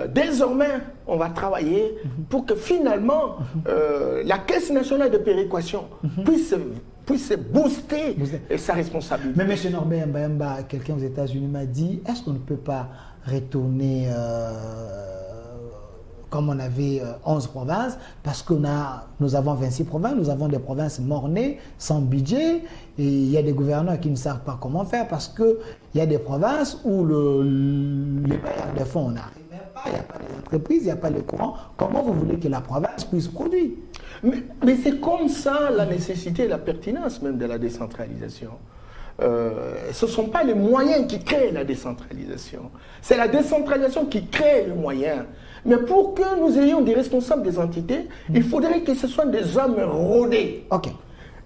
désormais, on va travailler pour que finalement la Caisse nationale de péréquation puisse booster sa responsabilité. Mais M. Norbert Mbayamba, quelqu'un aux États-Unis m'a dit, est-ce qu'on ne peut pas retourner comme on avait 11 provinces, parce que nous avons 26 provinces, nous avons des provinces mornées, sans budget, et il y a des gouverneurs qui ne savent pas comment faire, parce qu'il y a des provinces où les bailleurs de fonds n'arrivent pas, il n'y a pas d'entreprise, il n'y a pas de courant. Comment vous voulez que la province puisse produire? Mais c'est comme ça la nécessité et la pertinence même de la décentralisation. Ce ne sont pas les moyens qui créent la décentralisation. C'est la décentralisation qui crée le moyen. Mais pour que nous ayons des responsables des entités, il faudrait que ce soient des hommes rodés. Ok.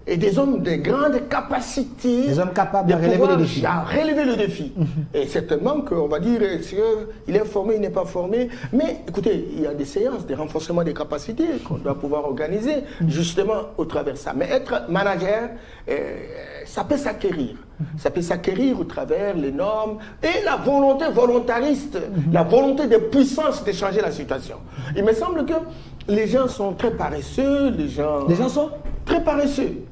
Et des hommes de grandes capacités. Des hommes capables de relever le défi. Relever le défi. Et certainement qu'on va dire, est-ce qu'il est formé, il n'est pas formé. Mais écoutez, il y a des séances de renforcement des capacités qu'on doit pouvoir organiser justement au travers de ça. Mais être manager, ça peut s'acquérir. Ça peut s'acquérir au travers les normes et la volonté volontariste, la volonté de puissance de changer la situation. Il me semble que les gens sont très paresseux, les gens sont très paresseux.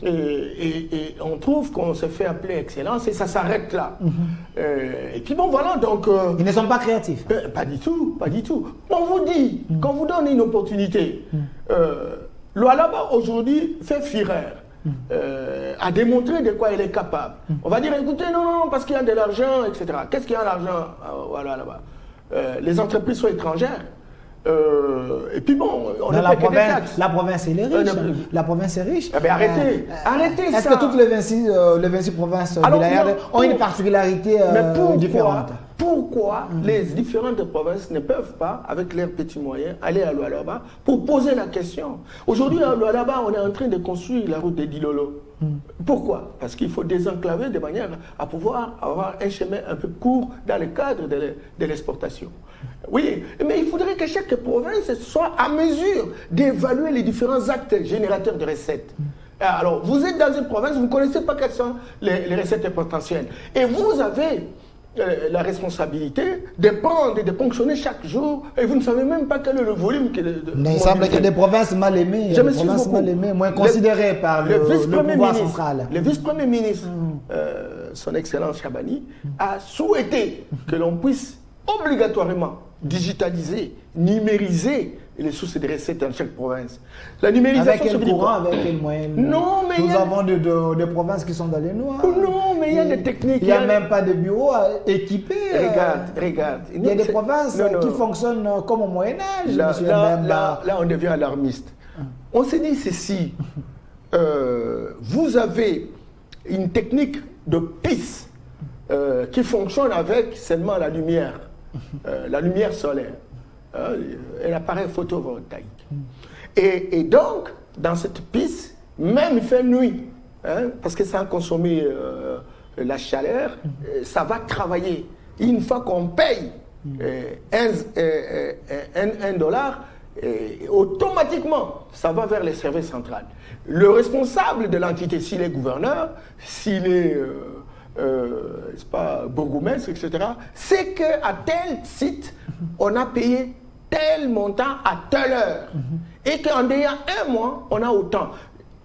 Et on trouve qu'on se fait appeler excellence et ça s'arrête là. Et puis bon, voilà, donc... ils ne sont pas créatifs. Pas du tout, pas du tout. On vous dit, quand on vous donne une opportunité, Lualaba aujourd'hui fait fureur. À démontrer de quoi il est capable. On va dire, écoutez, non, parce qu'il y a de l'argent, etc. Qu'est-ce qu'il y a l'argent? Voilà, là-bas. Les entreprises sont étrangères. Et puis bon, on a pas que des taxes. La province, elle est riche. La province est riche. Eh bien, arrêtez ça. Est-ce que toutes les 26 provinces de la RD ont une particularité différente? Pourquoi les différentes provinces ne peuvent pas, avec leurs petits moyens, aller à Lualaba pour poser la question? Aujourd'hui, à Lualaba, on est en train de construire la route de Dilolo. Pourquoi? Parce qu'il faut désenclaver de manière à pouvoir avoir un chemin un peu court dans le cadre de l'exportation. Oui, mais il faudrait que chaque province soit à mesure d'évaluer les différents actes générateurs de recettes. Alors, vous êtes dans une province, vous ne connaissez pas quelles sont les recettes potentielles. Et vous avez la responsabilité de prendre et de ponctionner chaque jour, et vous ne savez même pas quel est le volume. Mais il semble qu'il y a des provinces mal aimées, des provinces mal aimées, moins considérées par le pouvoir central. Le vice-premier ministre, son Excellence Chabani, a souhaité que l'on puisse obligatoirement digitaliser, numériser les sources de recettes dans chaque province. La numérisation, avec quel courant, avec quel moyen? Non, mais nous avons des provinces qui sont dans les noirs. Non, mais il y a des techniques. Il n'y a même pas de bureaux équipés. Regarde. Il y a des provinces qui fonctionnent comme au Moyen-Âge. Là, on devient alarmiste. On s'est dit ceci. Vous avez une technique de piste qui fonctionne avec seulement la lumière solaire. Un appareil photovoltaïque. Et donc, dans cette piste, même il fait nuit, parce que ça a consommé la chaleur, ça va travailler. Une fois qu'on paye $1, automatiquement, ça va vers les services centrales. Le responsable de l'entité, s'il est gouverneur, s'il est bourgmestre, etc., c'est qu'à tel site, on a payé tel montant à telle heure. Et qu'en ayant un mois, on a autant.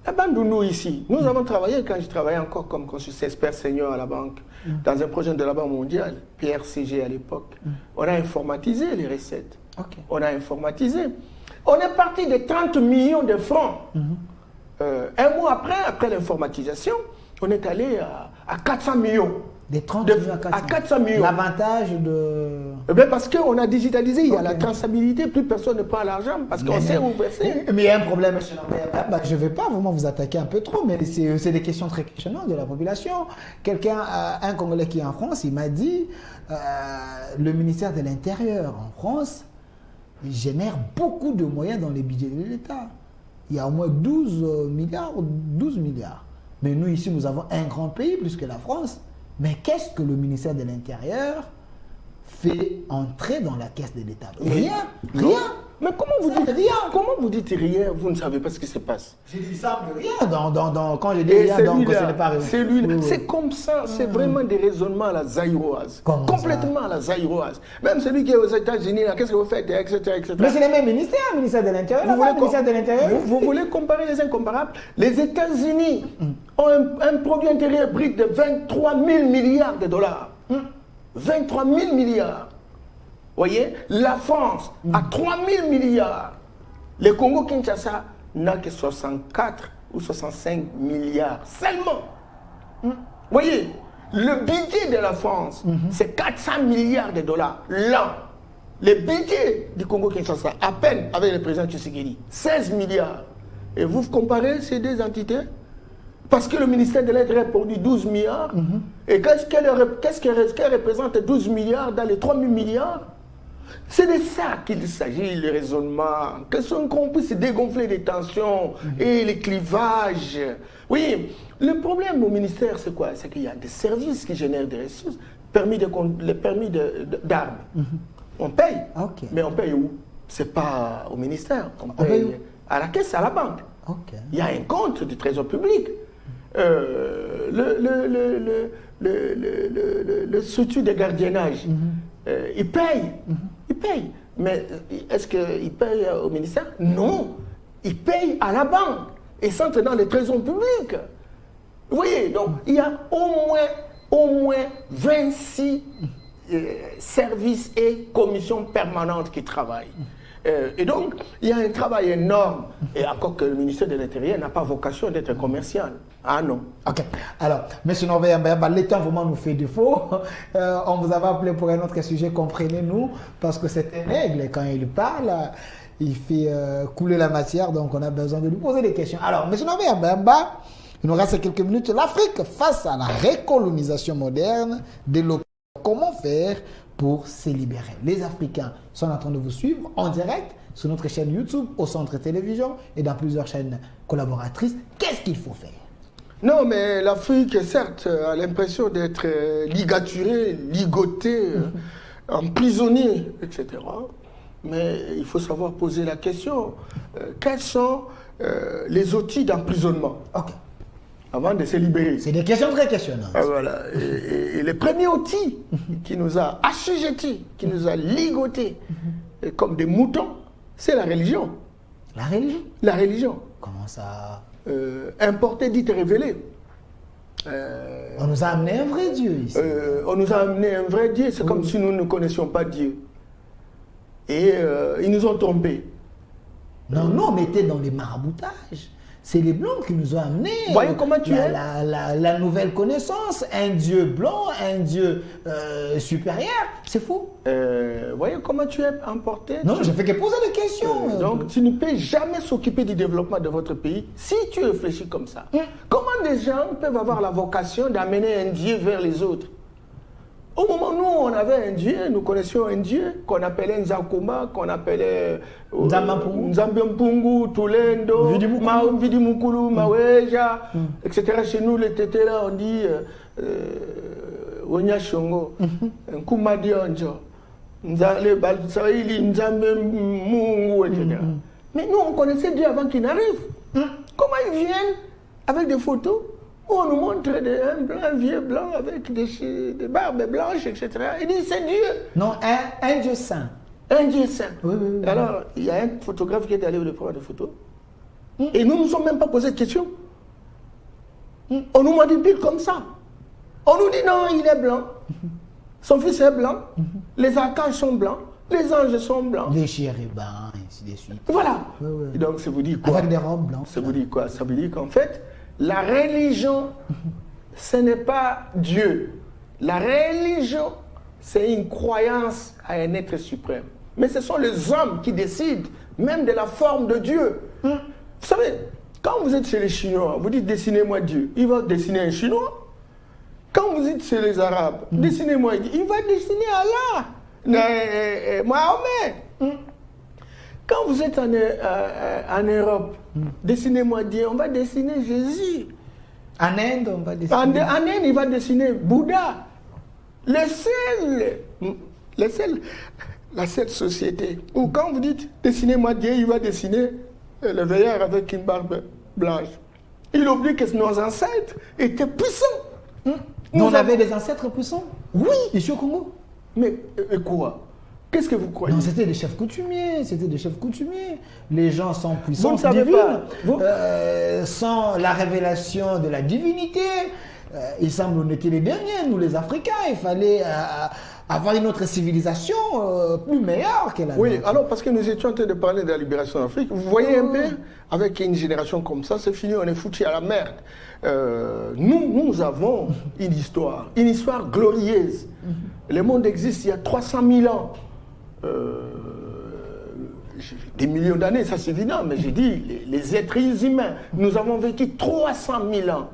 La banque de nous ici, nous avons travaillé, quand je travaillais encore comme consultant expert senior à la banque, dans un projet de la Banque mondiale, PRCG à l'époque, on a informatisé les recettes. On a informatisé. On est parti de 30 millions de francs. Un mois après l'informatisation, on est allé à 400 millions. Des 30 millions à 400 millions. L'avantage de... Parce qu'on a c'est-à-dire il y a la traçabilité, plus personne ne prend l'argent parce qu'on sait où verser. Mais il y a un problème, monsieur Lambert. Je ne vais pas vraiment vous attaquer un peu trop, mais c'est des questions très questionnantes de la population. Un Congolais qui est en France, il m'a dit le ministère de l'Intérieur en France génère beaucoup de moyens dans les budgets de l'État. Il y a au moins 12 milliards. Mais nous, ici, nous avons un grand pays, plus que la France. Mais qu'est-ce que le ministère de l'Intérieur fait entrer dans la caisse de l'État? Rien. Mais comment vous dites rien? Vous ne savez pas ce qui se passe. J'ai dit ça, rien. Quand je dis rien, donc ce n'est pas rien. C'est comme ça, c'est vraiment des raisonnements à la zaïroise. Complètement à la zaïroise. Même celui qui est aux États-Unis, qu'est-ce que vous faites, etc. Mais c'est les mêmes ministères, ministère de l'Intérieur. Vous voulez comparer les incomparables? Les États-Unis ont un produit intérieur brut de 23 000 milliards de dollars. 23 000 milliards. Voyez, la France a 3 000 milliards. Le Congo-Kinshasa n'a que 64 ou 65 milliards seulement. Voyez, le budget de la France, c'est 400 milliards de dollars l'an. Le budget du Congo-Kinshasa, à peine avec le président Tshisekedi, 16 milliards. Et vous comparez ces deux entités? Parce que le ministère de l'Intérieur produit 12 milliards. Et qu'est-ce qu'elle représente 12 milliards dans les 3 000 milliards? C'est de ça qu'il s'agit, le raisonnement. Qu'on puisse dégonfler les tensions et les clivages. Oui, le problème au ministère, c'est quoi? C'est qu'il y a des services qui génèrent des ressources. Les permis d'armes. On paye. Mais on paye où? C'est pas au ministère. On paye à la caisse, à la banque. Il y a un compte du trésor public. Le statut de gardiennage, il paye. Mais est-ce qu'il paye au ministère? Non. Il paye à la banque et s'entre dans les trésors publics. Vous voyez, donc il y a au moins 26 services et commissions permanentes qui travaillent. Et donc, il y a un travail énorme. Et encore que le ministère de l'Intérieur n'a pas vocation d'être commercial. Ah non. Alors, M. Norbert Mbemba, le temps vraiment nous fait défaut. On vous avait appelé pour un autre sujet, comprenez-nous, parce que c'est un aigle, quand il parle, il fait couler la matière, donc on a besoin de lui poser des questions. Alors, M. Norbert Mbemba, il nous reste quelques minutes. L'Afrique face à la recolonisation moderne des locaux. Comment faire pour se libérer? Les Africains sont en train de vous suivre en direct sur notre chaîne YouTube, au Centre Télévision et dans plusieurs chaînes collaboratrices. Qu'est-ce qu'il faut faire? Non, mais l'Afrique, certes, a l'impression d'être ligaturée, ligotée, emprisonnée, etc. Mais il faut savoir poser la question, quels sont les outils d'emprisonnement? avant de se libérer. C'est des questions très questionnantes. Ah, voilà. Et le premier outil qui nous a assujettis, qui nous a ligotés comme des moutons, c'est la religion. La religion? La religion. Comment ça? Importée, dite révélée. On nous a amené un vrai Dieu ici. On nous a amené un vrai Dieu, c'est comme si nous ne connaissions pas Dieu. Et ils nous ont trompés. Non, nous on était dans les maraboutages. C'est les Blancs qui nous ont amenés. Voyez comment tu es. La nouvelle connaissance, un Dieu blanc, un Dieu supérieur, c'est fou. Voyez comment tu es emporté. Non, je fais que poser des questions. Donc tu ne peux jamais s'occuper du développement de votre pays si tu réfléchis comme ça. Comment des gens peuvent avoir la vocation d'amener un Dieu vers les autres? Au moment où nous, on avait un Dieu, nous connaissions un Dieu qu'on appelait Nzakuma, qu'on appelait Nzambiampungu, Tulendo, Vidimukulu, Maweja, etc. Chez nous, les tétés là, on dit Onyashongo, Nkumadionjo, Nzale Balsaïli, Nzambe Mungu, etc. Mais nous, on connaissait Dieu avant qu'il n'arrive. Comment ils viennent avec des photos? On nous montre un vieux blanc avec des barbes blanches, etc. Il dit c'est Dieu. Non, un Dieu saint. Un Dieu saint. Oui. Alors, il y a un photographe qui est allé le prendre des photos. Et nous ne nous sommes même pas posé de questions. On nous manipule comme ça. On nous dit non, il est blanc. Son fils est blanc. Les archanges sont blancs. Les anges sont blancs. Les chérubins, ainsi de suite. Voilà. Oui. Et donc, ça vous dit quoi? Avec des robes blanches. Ça vous dit quoi? Ça veut dire qu'en fait, la religion, ce n'est pas Dieu. La religion, c'est une croyance à un être suprême. Mais ce sont les hommes qui décident, même de la forme de Dieu. Vous savez, quand vous êtes chez les Chinois, vous dites dessinez-moi Dieu. Il va dessiner un Chinois. Quand vous êtes chez les Arabes, dessinez-moi Dieu. Il va dessiner Allah. Mohamed. Quand vous êtes en Europe, dessinez-moi Dieu, on va dessiner Jésus. En Inde, on va dessiner. En Inde, il va dessiner Bouddha. La seule société où quand vous dites dessinez-moi Dieu, il va dessiner le veilleur avec une barbe blanche. Il oublie que nos ancêtres étaient puissants. On avait des ancêtres puissants? Oui. Ici au Congo? Mais quoi? Qu'est-ce que vous croyez? Non, c'était des chefs coutumiers, Les gens sans puissance vous ne savez divine, pas. Sans la révélation de la divinité. Il semble qu'on était les derniers, nous les Africains. Il fallait avoir une autre civilisation plus meilleure que la Oui, nôtre. alors parce que nous étions en train de parler de la libération d'Afrique, vous voyez un peu, avec une génération comme ça, c'est fini, on est foutu à la merde. Nous avons une histoire glorieuse. Le monde existe il y a 300 000 ans. Des millions d'années, ça c'est évident, mais j'ai dit, les êtres humains, nous avons vécu 300 000 ans.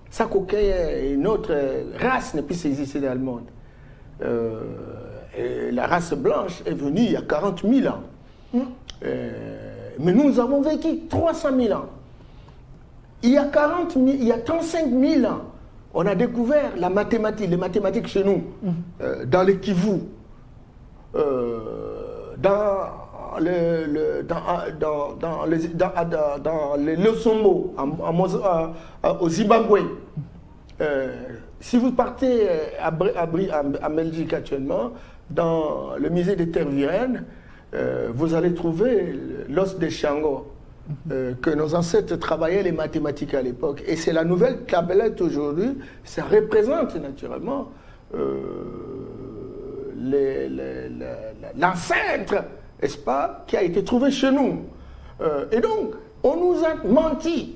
Ça qu'aucune autre race ne puisse exister dans le monde. Et la race blanche est venue il y a 40 000 ans. Mais nous avons vécu 300 000 ans. Il y a 35 000 ans, on a découvert les mathématiques chez nous, dans le Kivu, dans le Losombo, au Zimbabwe. Si vous partez à Belgique actuellement, dans le musée des terres virennes, vous allez trouver l'os de Shango, que nos ancêtres travaillaient les mathématiques à l'époque. Et c'est la nouvelle tablette aujourd'hui, ça représente naturellement l'ancêtre, n'est-ce pas, qui a été trouvé chez nous. Et donc, on nous a menti.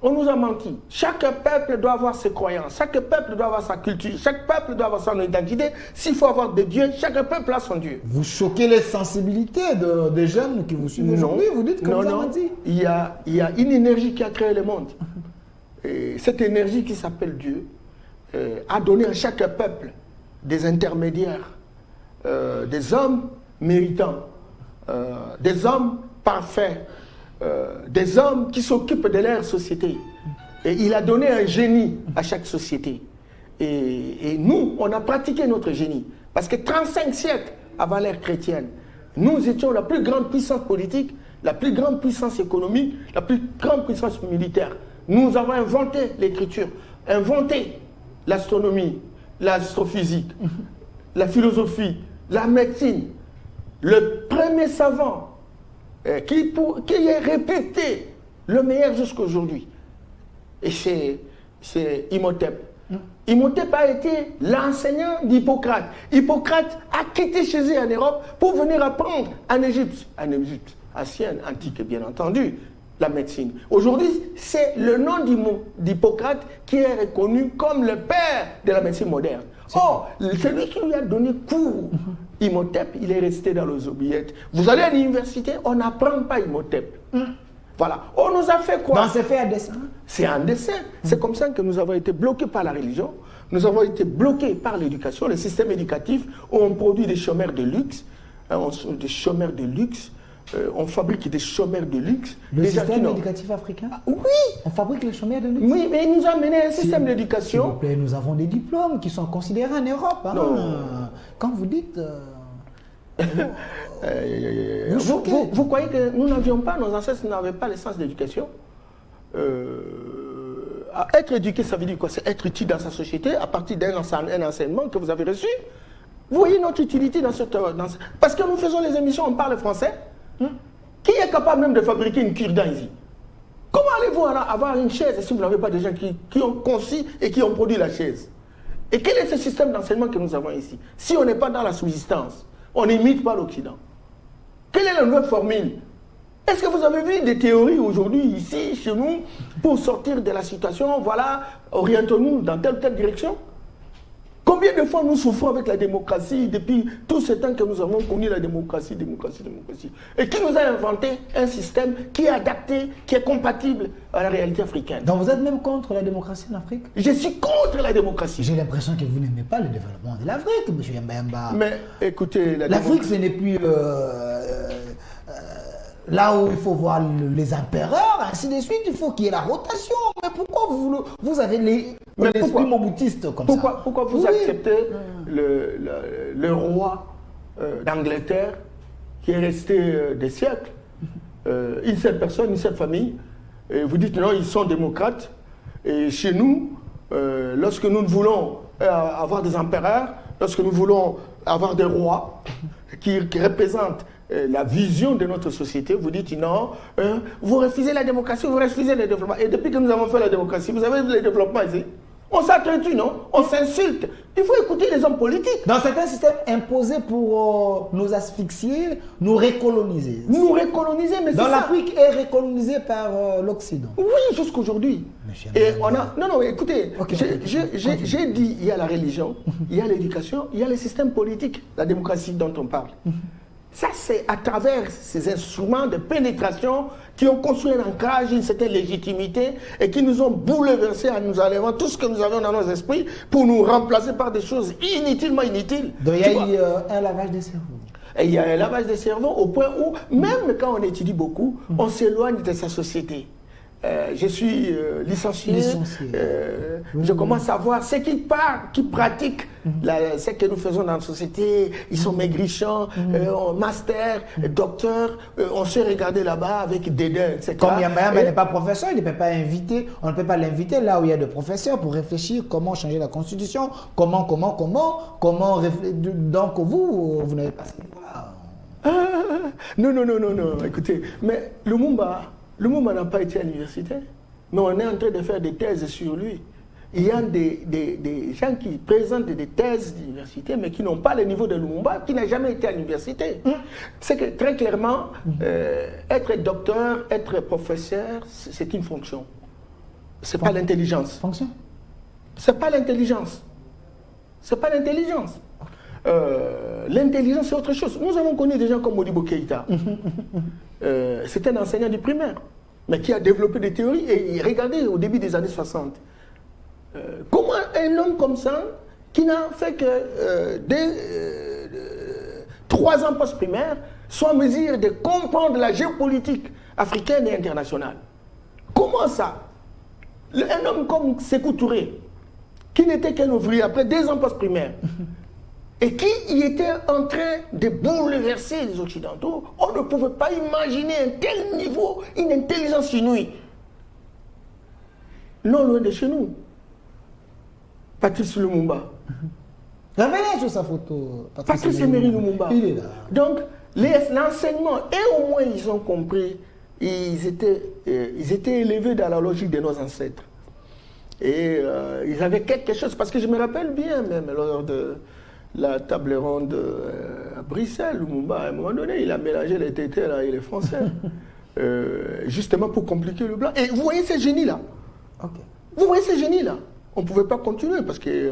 On nous a menti. Chaque peuple doit avoir ses croyances, chaque peuple doit avoir sa culture, chaque peuple doit avoir son identité. S'il faut avoir des dieux, chaque peuple a son dieu. Vous choquez les sensibilités des jeunes qui vous suivent aujourd'hui, vous dites comme ça, dit. Il y a une énergie qui a créé le monde. Et cette énergie qui s'appelle Dieu a donné à chaque peuple des intermédiaires, des hommes méritants, des hommes parfaits, des hommes qui s'occupent de leur société. Et il a donné un génie à chaque société. Et nous, on a pratiqué notre génie. Parce que 35 siècles avant l'ère chrétienne, nous étions la plus grande puissance politique, la plus grande puissance économique, la plus grande puissance militaire. Nous avons inventé l'écriture, inventé l'astronomie, l'astrophysique, la philosophie, la médecine. Le premier savant qui est réputé le meilleur jusqu'à aujourd'hui. Et c'est Imhotep. Imhotep a été l'enseignant d'Hippocrate. Hippocrate a quitté chez eux en Europe pour venir apprendre en Égypte, ancienne, antique bien entendu, la médecine. Aujourd'hui, c'est le nom d'Hippocrate qui est reconnu comme le père de la médecine moderne. Or, celui qui lui a donné cours, Imhotep, il est resté dans les oubliettes. Vous allez à l'université, on n'apprend pas Imhotep. Voilà. On nous a fait quoi? Donc c'est fait à dessein? C'est un dessin. C'est comme ça que nous avons été bloqués par la religion, nous avons été bloqués par l'éducation, le système éducatif, où on produit des chômeurs de luxe, des chômeurs de luxe, on fabrique des chômeurs de luxe. Le système éducatif africain? Oui. On fabrique les chômeurs de luxe? Oui, mais il nous a mené un système d'éducation. S'il vous plaît, nous avons des diplômes qui sont considérés en Europe. Hein. Quand vous dites... Vous croyez que nous n'avions pas, nos ancêtres n'avaient pas le sens d'éducation? Être éduqué, ça veut dire quoi? C'est être utile dans sa société à partir d'un enseignement que vous avez reçu. Vous voyez notre utilité dans cette... Parce que nous faisons les émissions, on parle français. Qui est capable même de fabriquer une cure-dent ici? Comment allez-vous avoir une chaise si vous n'avez pas de gens qui ont conçu et qui ont produit la chaise? Et quel est ce système d'enseignement que nous avons ici? Si on n'est pas dans la subsistance, on n'imite pas l'Occident. Quelle est la nouvelle formule? Est-ce que vous avez vu des théories aujourd'hui, ici, chez nous, pour sortir de la situation, voilà, orientons-nous dans telle ou telle direction? Combien de fois nous souffrons avec la démocratie depuis tout ce temps que nous avons connu la démocratie? Et qui nous a inventé un système qui est adapté, qui est compatible à la réalité africaine. Donc vous êtes même contre la démocratie en Afrique? Je suis contre la démocratie. J'ai l'impression que vous n'aimez pas le développement de l'Afrique, M. Yamba. Mais écoutez, l'Afrique, ce n'est plus là où il faut voir les empereurs, ainsi de suite, il faut qu'il y ait la rotation. Mais pourquoi vous avez l'esprit moboutiste comme ça? Pourquoi vous acceptez le roi d'Angleterre qui est resté des siècles, une seule personne, une seule famille, et vous dites non, ils sont démocrates, et chez nous, lorsque nous voulons avoir des empereurs, lorsque nous voulons avoir des rois qui représentent la vision de notre société, vous dites non, vous refusez la démocratie, vous refusez le développement. Et depuis que nous avons fait la démocratie, vous avez le développement ici. On s'entretue, non? On s'insulte. Il faut écouter les hommes politiques. Donc c'est un système imposé pour nous asphyxier, nous recoloniser. Nous recoloniser, mais c'est ça. Donc l'Afrique est recolonisée par l'Occident. Oui, jusqu'aujourd'hui. Et on a... Non, écoutez, j'ai dit, il y a la religion, il y a l'éducation, il y a le système politique, la démocratie dont on parle. Ça, c'est à travers ces instruments de pénétration qui ont construit un ancrage, une certaine légitimité et qui nous ont bouleversés en nous enlevant tout ce que nous avions dans nos esprits pour nous remplacer par des choses inutilement inutiles. Donc il y a eu un lavage des cerveaux. Et il y a un lavage des cerveaux au point où, même quand on étudie beaucoup, on s'éloigne de sa société. Je suis licencié. Je commence à voir ceux qui parlent, qui pratiquent ce que nous faisons dans la société. Ils sont maigrichons, master, docteur. On se regarder là-bas avec dédain, etc. Comme Yamba n'est pas professeur, il ne peut pas inviter, on ne peut pas l'inviter là où il y a des professeurs pour réfléchir comment changer la constitution, comment donc vous n'avez pas ce niveau-là. Non, écoutez, mais Lumumba n'a pas été à l'université, mais on est en train de faire des thèses sur lui. Il y a des gens qui présentent des thèses d'université, mais qui n'ont pas le niveau de Lumumba, qui n'a jamais été à l'université. C'est que très clairement, être docteur, être professeur, c'est une fonction. C'est pas l'intelligence. Fonction? C'est pas l'intelligence. C'est pas l'intelligence. L'intelligence, c'est autre chose. Nous avons connu des gens comme Modibo Keïta. C'est un enseignant du primaire, mais qui a développé des théories. Et regardez au début des années 60. Comment un homme comme ça, qui n'a fait que 3 ans post-primaire, soit en mesure de comprendre la géopolitique africaine et internationale? Comment ça? Un homme comme Sékou Touré, qui n'était qu'un ouvrier après 2 ans post-primaire, et qui y était en train de bouleverser les Occidentaux, on ne pouvait pas imaginer un tel niveau, une intelligence inouïe. non loin de chez nous. Patrice Lumumba. Revenez sur sa photo. Patrice Emery Lumumba. Il est là. Donc, l'enseignement, et au moins ils ont compris, ils étaient élevés dans la logique de nos ancêtres. Et ils avaient quelque chose, parce que je me rappelle bien même lors de la table ronde à Bruxelles, Lumumba, à un moment donné, il a mélangé les tétés là, et les Français, justement pour compliquer le blanc. Et vous voyez ces génies-là. Okay. Vous voyez ces génies-là. On ne pouvait pas continuer parce qu'il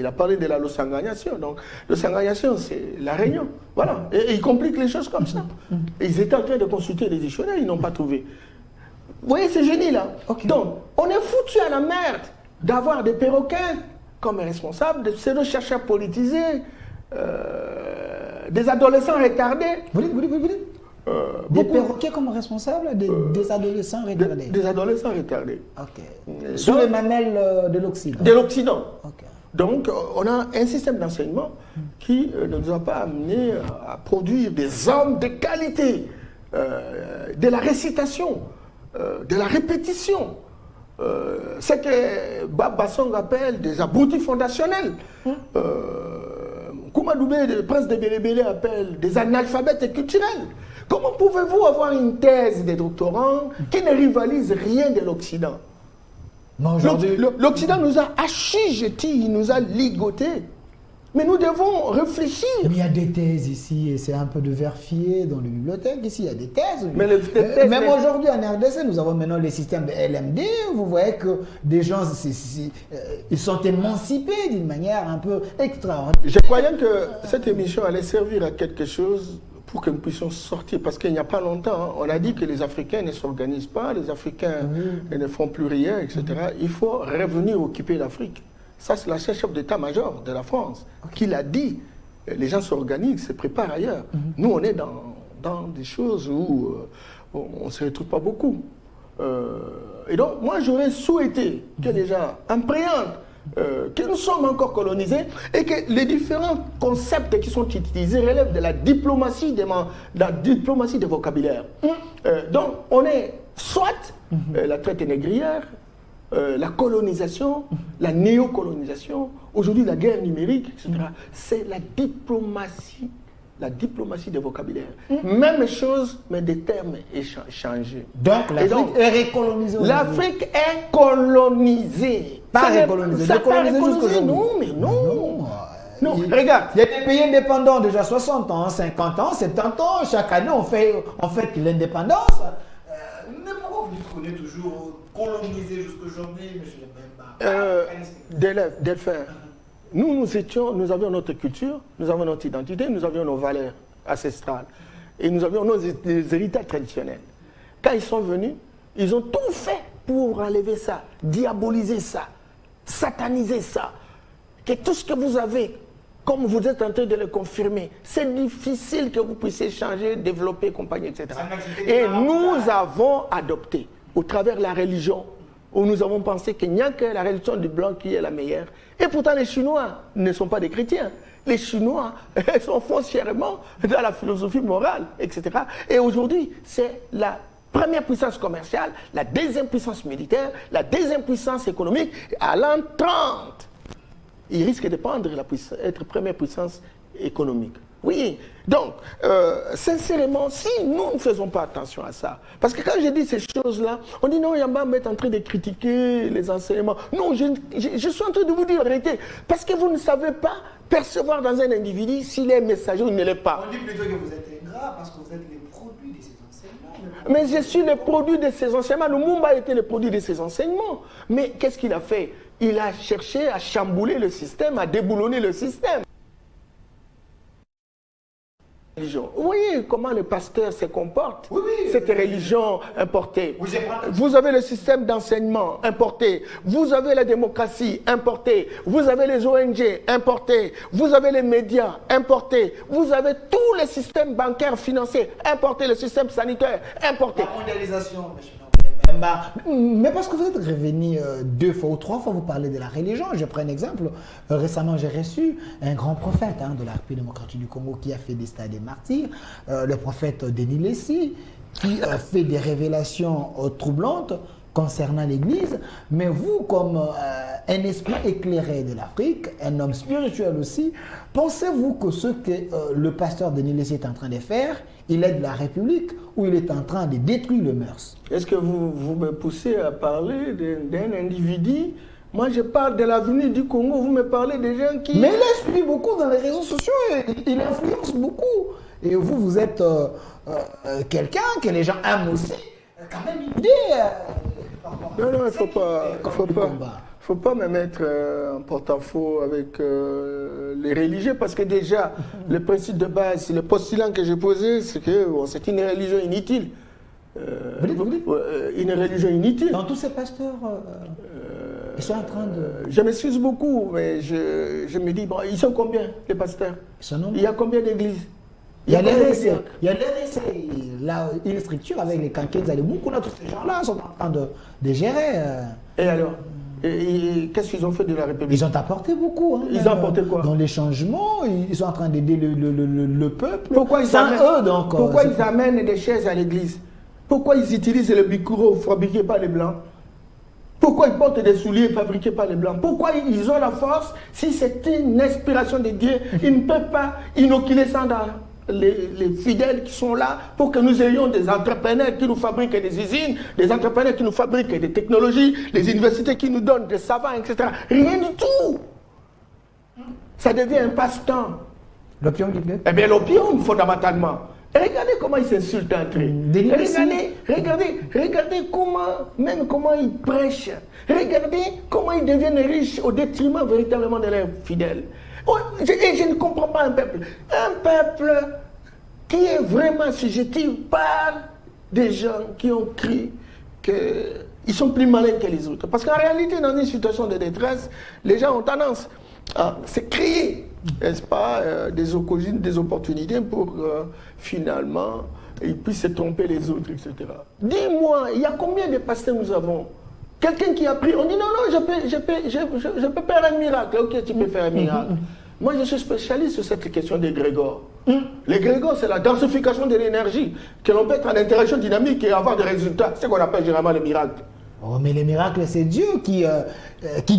a parlé de la losanganisation. Donc, losanganisation, c'est la réunion. Voilà. Et il complique les choses comme ça. Et ils étaient en train de consulter les dictionnaires, ils n'ont pas trouvé. Vous voyez ces génies-là. Okay. Donc, on est foutu à la merde d'avoir des perroquets comme responsables, des pseudo-chercheurs politisés, des adolescents retardés. Vous dites des perroquets comme responsables, des adolescents retardés. Des adolescents retardés. Ok. Sous les mamelles de l'Occident. De l'Occident. Ok. Donc, on a un système d'enseignement qui ne nous a pas amené à produire des hommes de qualité, de la récitation, de la répétition. Ce que Bab Bassong appelle des abrutis fondationnels. Koumadoubé, le prince de Bélébélé, appelle des analphabètes culturels. Comment pouvez-vous avoir une thèse des doctorants qui ne rivalise rien de l'Occident? L'Occident nous a assujettis, il nous a ligotés. Mais nous devons réfléchir. Mais il y a des thèses ici, et c'est un peu de verfier dans les bibliothèques. Ici, il y a des thèses. Mais même aujourd'hui, en RDC, nous avons maintenant les systèmes de LMD. Vous voyez que des gens, ils sont émancipés d'une manière un peu extraordinaire. Je croyais que cette émission allait servir à quelque chose pour que nous puissions sortir. Parce qu'il n'y a pas longtemps, on a dit que les Africains ne s'organisent pas, les Africains ne font plus rien, etc. Il faut revenir occuper l'Afrique. Ça, c'est la chef d'état-major de la France qui l'a dit. Les gens s'organisent, se préparent ailleurs. Nous, on est dans des choses où on ne se retrouve pas beaucoup. Et donc, moi, j'aurais souhaité que les gens appréhendent que nous sommes encore colonisés et que les différents concepts qui sont utilisés relèvent de la diplomatie des vocabulaires. Donc, on est soit la traite négrière, la colonisation, la néocolonisation, aujourd'hui la guerre numérique, etc. C'est la diplomatie des vocabulaires. Même chose, mais des termes changés. Donc l'Afrique est recolonisée. L'Afrique est colonisée. Pas recolonisée. Non, mais non. Non, regarde. Il y a des pays indépendants déjà 60 ans, 50 ans, 70 ans. Chaque année, on fait l'indépendance. Mais pourquoi vous dites qu'on est toujours colonisé jusqu'aujourd'hui, monsieur Delphin, nous avions notre culture, nous avions notre identité, nous avions nos valeurs ancestrales et nous avions nos héritages traditionnels. Quand ils sont venus, ils ont tout fait pour enlever ça, diaboliser ça, sataniser ça. Que tout ce que vous avez, comme vous êtes en train de le confirmer, c'est difficile que vous puissiez changer, développer, compagnie, etc. Et nous avons adopté, au travers de la religion, où nous avons pensé qu'il n'y a que la religion du blanc qui est la meilleure. Et pourtant, les Chinois ne sont pas des chrétiens. Les Chinois sont foncièrement dans la philosophie morale, etc. Et aujourd'hui, c'est la première puissance commerciale, la deuxième puissance militaire, la deuxième puissance économique. À l'an 30, il risque de prendre être première puissance économique. Oui, donc, sincèrement, si nous ne faisons pas attention à ça, parce que quand je dis ces choses-là, on dit non, Yamba est en train de critiquer les enseignements. Non, je suis en train de vous dire la vérité, parce que vous ne savez pas percevoir dans un individu s'il est messager ou il ne l'est pas. On dit plutôt que vous êtes ingrat parce que vous êtes les produits de ces enseignements. Mais je suis le produit de ces enseignements. Lumumba était le produit de ces enseignements. Mais qu'est-ce qu'il a fait? Il a cherché à chambouler le système, à déboulonner le système. Vous voyez comment le pasteur se comporte, cette religion importée. Vous avez le système d'enseignement importé, vous avez la démocratie importée, vous avez les ONG importés, vous avez les médias importés, vous avez tous les systèmes bancaires financiers importés, le système sanitaire importé. La mondialisation, monsieur. Mais parce que vous êtes revenu 2 fois ou 3 fois, vous parlez de la religion. Je prends un exemple. Récemment, j'ai reçu un grand prophète de la République démocratique du Congo qui a fait des stades des martyrs, le prophète Denis Lessi, qui a fait des révélations troublantes concernant l'Église, mais vous, comme un esprit éclairé de l'Afrique, un homme spirituel aussi, pensez-vous que ce que le pasteur Denis Lessy est en train de faire, il aide la République ou il est en train de détruire le mœurs? Est-ce que vous me poussez à parler d'un individu? Moi, je parle de l'avenir du Congo, vous me parlez des gens qui... Mais il explique beaucoup dans les réseaux sociaux, il influence beaucoup. Et vous êtes quelqu'un que les gens aiment aussi. Quand même une idée. Non, il ne faut pas me mettre en porte-à-faux avec les religieux, parce que déjà, le principe de base, le postulat que j'ai posé, c'est que c'est une religion inutile. Une religion inutile. Dans tous ces pasteurs, ils sont en train de... Je m'excuse beaucoup, mais je me dis, bon, ils sont combien, les pasteurs? Il y a combien d'églises? Il y a l'RSC, là, une structure avec les Kankens, les Moukouna, tous ces gens-là sont en train de gérer. Et alors qu'est-ce qu'ils ont fait de la République? Ils ont apporté beaucoup. Hein, ils ont apporté quoi? Dans les changements, ils sont en train d'aider le peuple. Pourquoi ils amènent des chaises à l'église? Pourquoi ils utilisent le bikuro fabriqué par les Blancs? Pourquoi ils portent des souliers fabriqués par les Blancs? Pourquoi ils ont la force? Si c'est une inspiration de Dieu, ils ne peuvent pas inoculer ça dans les fidèles qui sont là pour que nous ayons des entrepreneurs qui nous fabriquent des usines, des entrepreneurs qui nous fabriquent des technologies, les universités qui nous donnent des savants, etc. Rien du tout. Ça devient un passe-temps. L'opium du peuple? Eh bien, l'opium, fondamentalement. Regardez comment ils s'insultent entre eux. Regardez comment ils prêchent. Regardez comment ils deviennent riches au détriment véritablement de leurs fidèles. Et je ne comprends pas un peuple. Un peuple qui est vraiment sujeté par des gens qui ont cru qu'ils sont plus malins que les autres. Parce qu'en réalité, dans une situation de détresse, les gens ont tendance à se créer, n'est-ce pas, des opportunités pour finalement ils puissent se tromper les autres, etc. Dis-moi, il y a combien de pasteurs nous avons? Quelqu'un qui a pris, on dit non, je peux faire un miracle. Ok, tu peux faire un miracle. Moi, je suis spécialiste sur cette question des grégores. Les grégores, c'est la densification de l'énergie, que l'on peut être en interaction dynamique et avoir des résultats. C'est ce qu'on appelle généralement les miracles. Oh, mais les miracles, c'est Dieu qui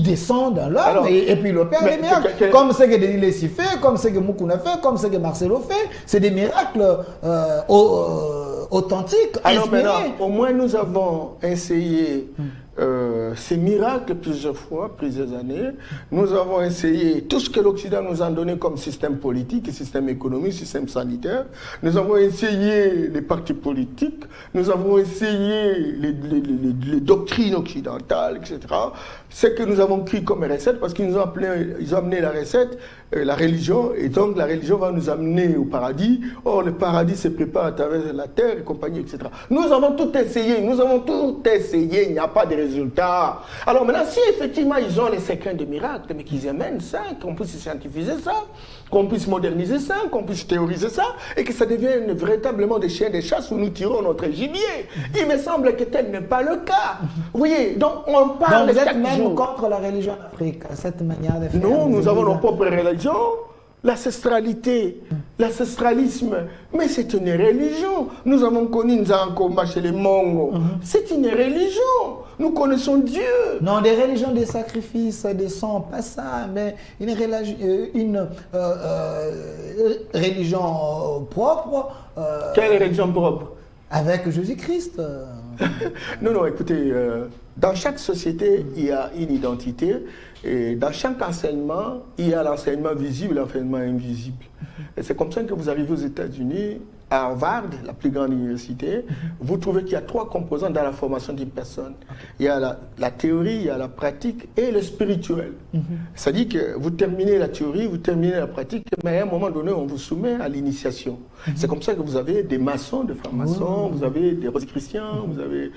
descend dans l'homme et puis il opère les miracles. Comme ce que Denis Lessy fait, comme ce que Moukouna fait, comme ce que Marcelo fait. C'est des miracles authentiques, alors inspirés. Maintenant, au moins nous avons essayé ces miracles plusieurs fois, plusieurs années. Nous avons essayé tout ce que l'Occident nous a donné comme système politique, système économique, système sanitaire. Nous avons essayé les partis politiques. Nous avons essayé les doctrines occidentales, etc. Ce que nous avons pris comme recette, parce qu'ils nous ont amené la recette, la religion, et donc la religion va nous amener au paradis. Or, le paradis se prépare à travers la terre et compagnie, etc. Nous avons tout essayé, il n'y a pas de résultat. Alors maintenant, si effectivement ils ont les séquins de miracles, mais qu'ils amènent ça, qu'on puisse scientifiser ça, qu'on puisse moderniser ça, qu'on puisse théoriser ça, et que ça devienne véritablement des chiens de chasse où nous tirons notre gibier. Il me semble que tel n'est pas le cas. Vous voyez, donc on parle donc vous êtes chaque même jour. contre la religion en Afrique, cette manière de faire. Non, nous avons nos propres religions. L'ancestralité, l'ancestralisme, mais c'est une religion. Nous avons connu Nzankomba chez les Mongos. C'est une religion. Nous connaissons Dieu. Non, des religions de sacrifice, des sons, pas ça, mais une religion propre. Quelle religion propre? Avec Jésus-Christ. Non, écoutez, dans chaque société, il y a une identité. Et dans chaque enseignement, il y a l'enseignement visible et l'enseignement invisible. Et c'est comme ça que vous arrivez aux États-Unis, à Harvard, la plus grande université, vous trouvez qu'il y a 3 composants dans la formation d'une personne. Il y a la théorie, il y a la pratique et le spirituel. C'est-à-dire que vous terminez la théorie, vous terminez la pratique, mais à un moment donné, on vous soumet à l'initiation. C'est comme ça que vous avez des maçons, des francs-maçons, vous avez des rosicruciens, vous avez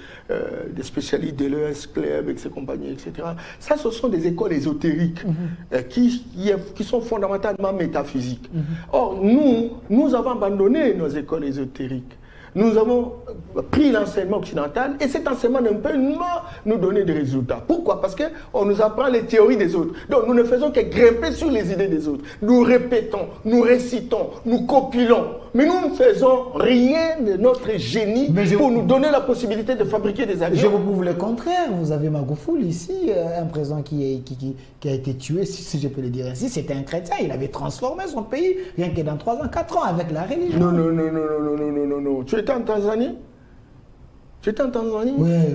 des spécialistes de l'ES Club, et compagnie, etc. Ça, ce sont des écoles ésotériques qui sont fondamentalement métaphysiques. Or, nous avons abandonné nos écoles ésotériques. Nous avons pris l'enseignement occidental et cet enseignement ne peut nous donner des résultats. Pourquoi? Parce qu'on nous apprend les théories des autres. Donc nous ne faisons que grimper sur les idées des autres. Nous répétons, nous récitons, nous copulons. Mais nous ne faisons rien de notre génie pour nous donner la possibilité de fabriquer des avions. Je vous prouve le contraire. Vous avez Magoufoul ici, un président qui a été tué, si je peux le dire ainsi. C'était un chrétien. Il avait transformé son pays rien que dans 3 ans, 4 ans avec la religion. Non. Tu étais en Tanzanie? Oui,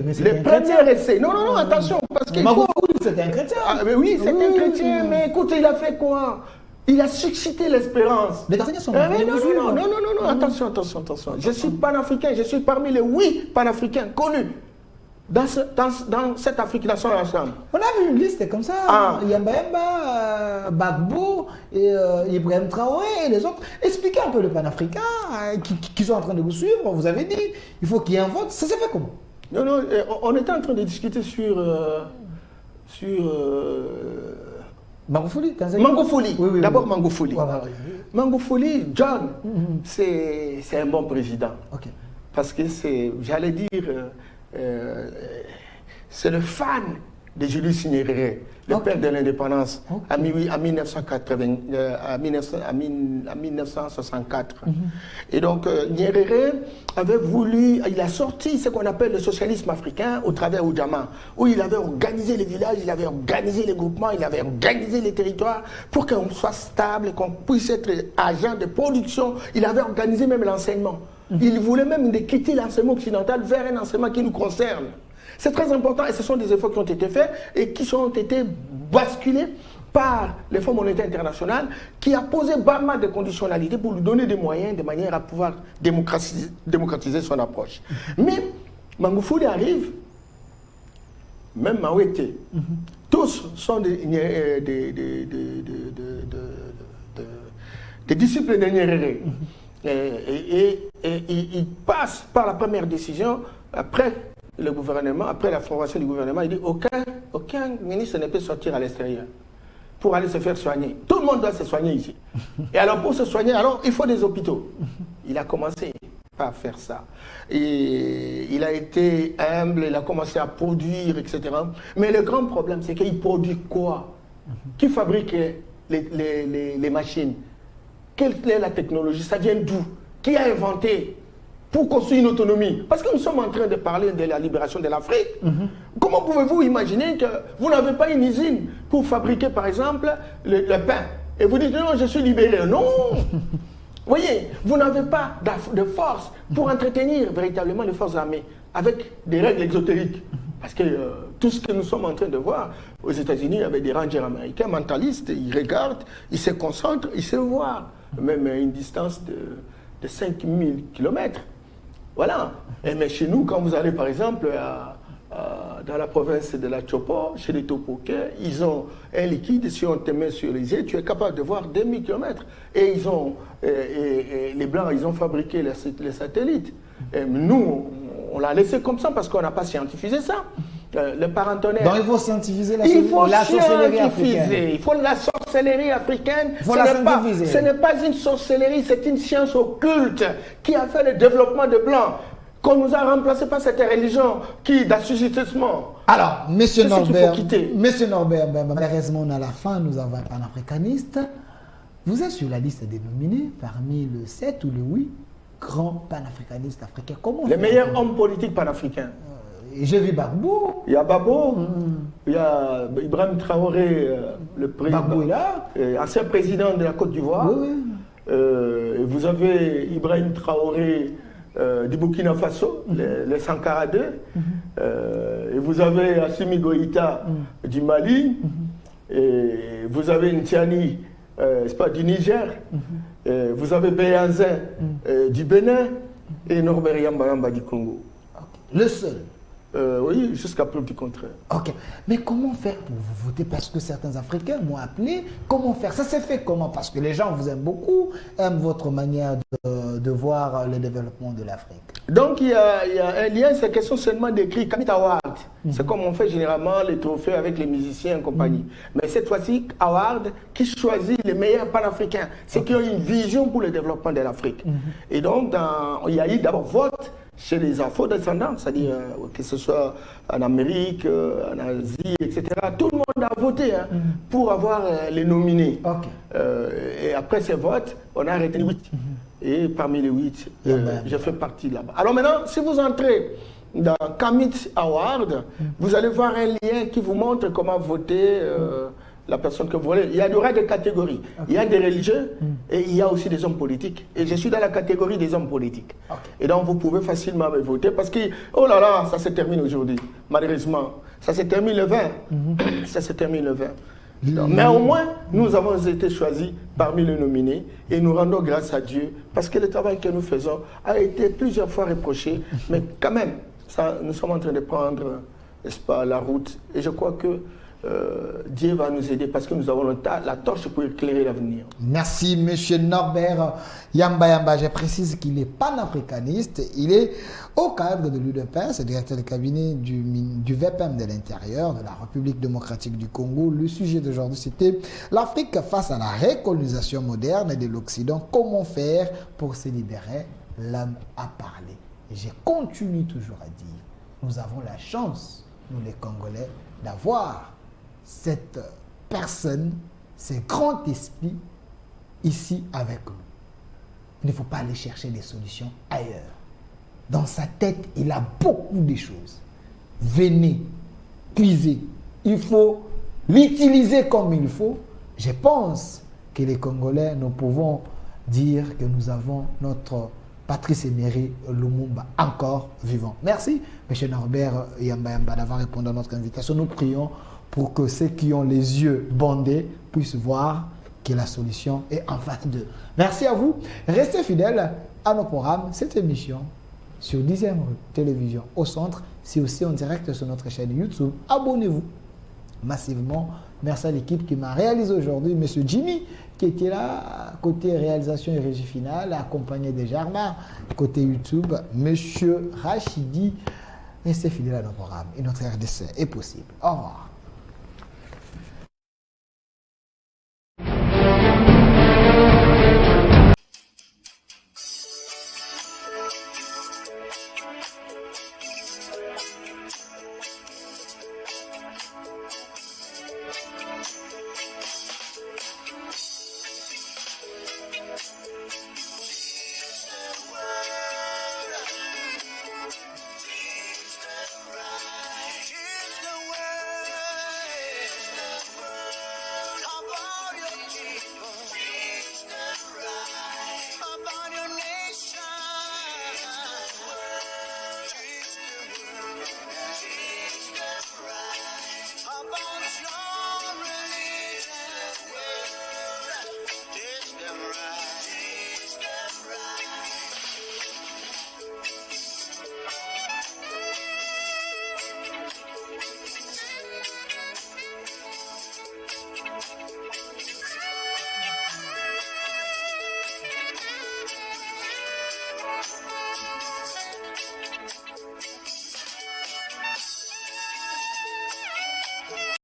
mais c'était les premiers essais. Non, attention. Parce que Magoufoul, c'était un chrétien. Ah, mais oui, c'était un chrétien. Mais écoute, il a fait quoi? Il a suscité l'espérance. Les Tanzaniens sont non, attention. Je suis panafricain, je suis parmi les 8 panafricains connus dans cette Afrique nationale ensemble. On a vu une liste comme ça. Yamba, Gbagbo, et Ibrahim Traoré et les autres. Expliquez un peu le panafricain qui sont en train de vous suivre. Vous avez dit, il faut qu'il y ait un vote. Ça s'est fait comment? Non, on était en train de discuter sur Magoufouli, Magoufouli. Oui. D'abord Magoufouli. Voilà. Magoufouli, John, c'est un bon président. Okay. Parce que c'est, j'allais dire, c'est le fan de Julius Nyerere, le père de l'indépendance, en 1964. Et donc, Nyerere avait voulu, il a sorti ce qu'on appelle le socialisme africain au travers Ujamaa, où il avait organisé les villages, il avait organisé les groupements, il avait organisé les territoires pour qu'on soit stable, qu'on puisse être agent de production. Il avait organisé même l'enseignement. Il voulait même quitter l'enseignement occidental vers un enseignement qui nous concerne. C'est très important et ce sont des efforts qui ont été faits et qui ont été basculés par le Fonds monétaire international qui a posé pas mal de conditionnalités pour lui donner des moyens de manière à pouvoir démocratiser son approche. Mais Magoufouli arrive, même Mawete, tous sont des disciples de Nyerere. Et il passe par la première décision, après le gouvernement, après la formation du gouvernement, il dit aucun ministre ne peut sortir à l'extérieur pour aller se faire soigner. Tout le monde doit se soigner ici. Et alors pour se soigner, alors il faut des hôpitaux. Il a commencé par faire ça. Et il a été humble, il a commencé à produire, etc. Mais le grand problème, c'est qu'il produit quoi? Qui fabrique les machines? Quelle est la technologie? Ça vient d'où? Qui a inventé pour construire une autonomie? Parce que nous sommes en train de parler de la libération de l'Afrique. Comment pouvez-vous imaginer que vous n'avez pas une usine pour fabriquer, par exemple, le pain? Et vous dites, non, je suis libéré. Non. Vous voyez, vous n'avez pas de force pour entretenir véritablement les forces armées avec des règles exotériques. Parce que tout ce que nous sommes en train de voir aux États-Unis avec des rangers américains mentalistes, ils regardent, ils se concentrent, ils se voient, même à une distance de 5000 km. Voilà. Mais chez nous, quand vous allez par exemple dans la province de la Chopo, chez les Topoké, ils ont un liquide, si on te met sur les yeux, tu es capable de voir 2000 km. Et ils ont, les Blancs, ils ont fabriqué les satellites. Et nous, on l'a laissé comme ça parce qu'on n'a pas scientifisé ça. Le paratonnerre. Donc il faut scientifiser la sorcellerie africaine. Il faut la sorcellerie africaine. Ce n'est pas une sorcellerie, c'est une science occulte qui a fait le développement de Blancs. Qu'on nous a remplacé par cette religion qui d'assujettissement. Alors, Monsieur Norbert, malheureusement, à la fin, nous avons un panafricaniste. Vous êtes sur la liste des nominés parmi le 7 ou le 8 grands panafricanistes africains. Comment les meilleurs hommes politiques panafricains. J'ai vu Gbagbo. Il y a Gbagbo, il y a Ibrahim Traoré, le président, Gbagbo est là. ancien président de la Côte d'Ivoire. Oui. Vous avez Ibrahim Traoré du Burkina Faso, les Sankara 2. Et vous avez Assimi Goïta du Mali. Et vous avez Ntiani du Niger. Vous avez Béhanzin du Bénin. Et Norbert Yambalamba du Congo. Le seul Oui, jusqu'à preuve du contraire. Ok. Mais comment faire pour vous voter? Parce que certains Africains m'ont appelé. Comment faire? Ça s'est fait comment? Parce que les gens vous aiment beaucoup, aiment votre manière de voir le développement de l'Afrique. Donc, il y a un lien, c'est question seulement d'écrire Kamit Award. C'est comme on fait généralement les trophées avec les musiciens et compagnie. Mais cette fois-ci, Award qui choisit les meilleurs panafricains, ceux qui ont une vision pour le développement de l'Afrique. Et donc, il y a eu d'abord vote chez les afro-descendants, c'est-à-dire que ce soit en Amérique, en Asie, etc. Tout le monde a voté pour avoir les nominés. Et après ces votes, on a arrêté 8. Et parmi les 8, je fais partie là-bas. Alors maintenant, si vous entrez dans Kamit Award, vous allez voir un lien qui vous montre comment voter la personne que vous voulez. Il y aura des catégories. Il y a des religieux et il y a aussi des hommes politiques. Et je suis dans la catégorie des hommes politiques. Et donc vous pouvez facilement me voter parce que, oh là là, ça se termine aujourd'hui, malheureusement. Ça se termine le 20. Ça se termine le 20. Mais au moins, nous avons été choisis parmi les nominés et nous rendons grâce à Dieu parce que le travail que nous faisons a été plusieurs fois reproché. Mais quand même, nous sommes en train de prendre, n'est-ce pas, la route. Et je crois que Dieu va nous aider parce que nous avons la torche pour éclairer l'avenir. Merci, monsieur Norbert Yamba. Je précise qu'il est panafricaniste. Il est au cadre de l'UDPS, directeur de cabinet du VPM de l'intérieur de la République démocratique du Congo. Le sujet d'aujourd'hui, c'était l'Afrique face à la récolonisation moderne de l'Occident. Comment faire pour se libérer? L'homme a parlé. Et je continue toujours à dire, nous avons la chance, nous les Congolais, d'avoir cette personne, ce grand esprit ici avec nous. Il ne faut pas aller chercher des solutions ailleurs. Dans sa tête, il a beaucoup de choses. Venez, puisez. Il faut l'utiliser comme il faut. Je pense que les Congolais, nous pouvons dire que nous avons notre Patrice Emery Lumumba encore vivant. Merci, M. Norbert Yamba, d'avoir répondu à notre invitation. Nous prions pour que ceux qui ont les yeux bandés puissent voir que la solution est en face d'eux. Merci à vous. Restez fidèles à nos programmes. Cette émission sur 10e rue, télévision au centre, c'est aussi en direct sur notre chaîne YouTube. Abonnez-vous massivement. Merci à l'équipe qui m'a réalisé aujourd'hui. M. Jimmy, qui était là, côté réalisation et régie finale, accompagné de Germain, côté YouTube. M. Rachidi, restez fidèles à nos programmes. Et notre RDC est possible. Au revoir.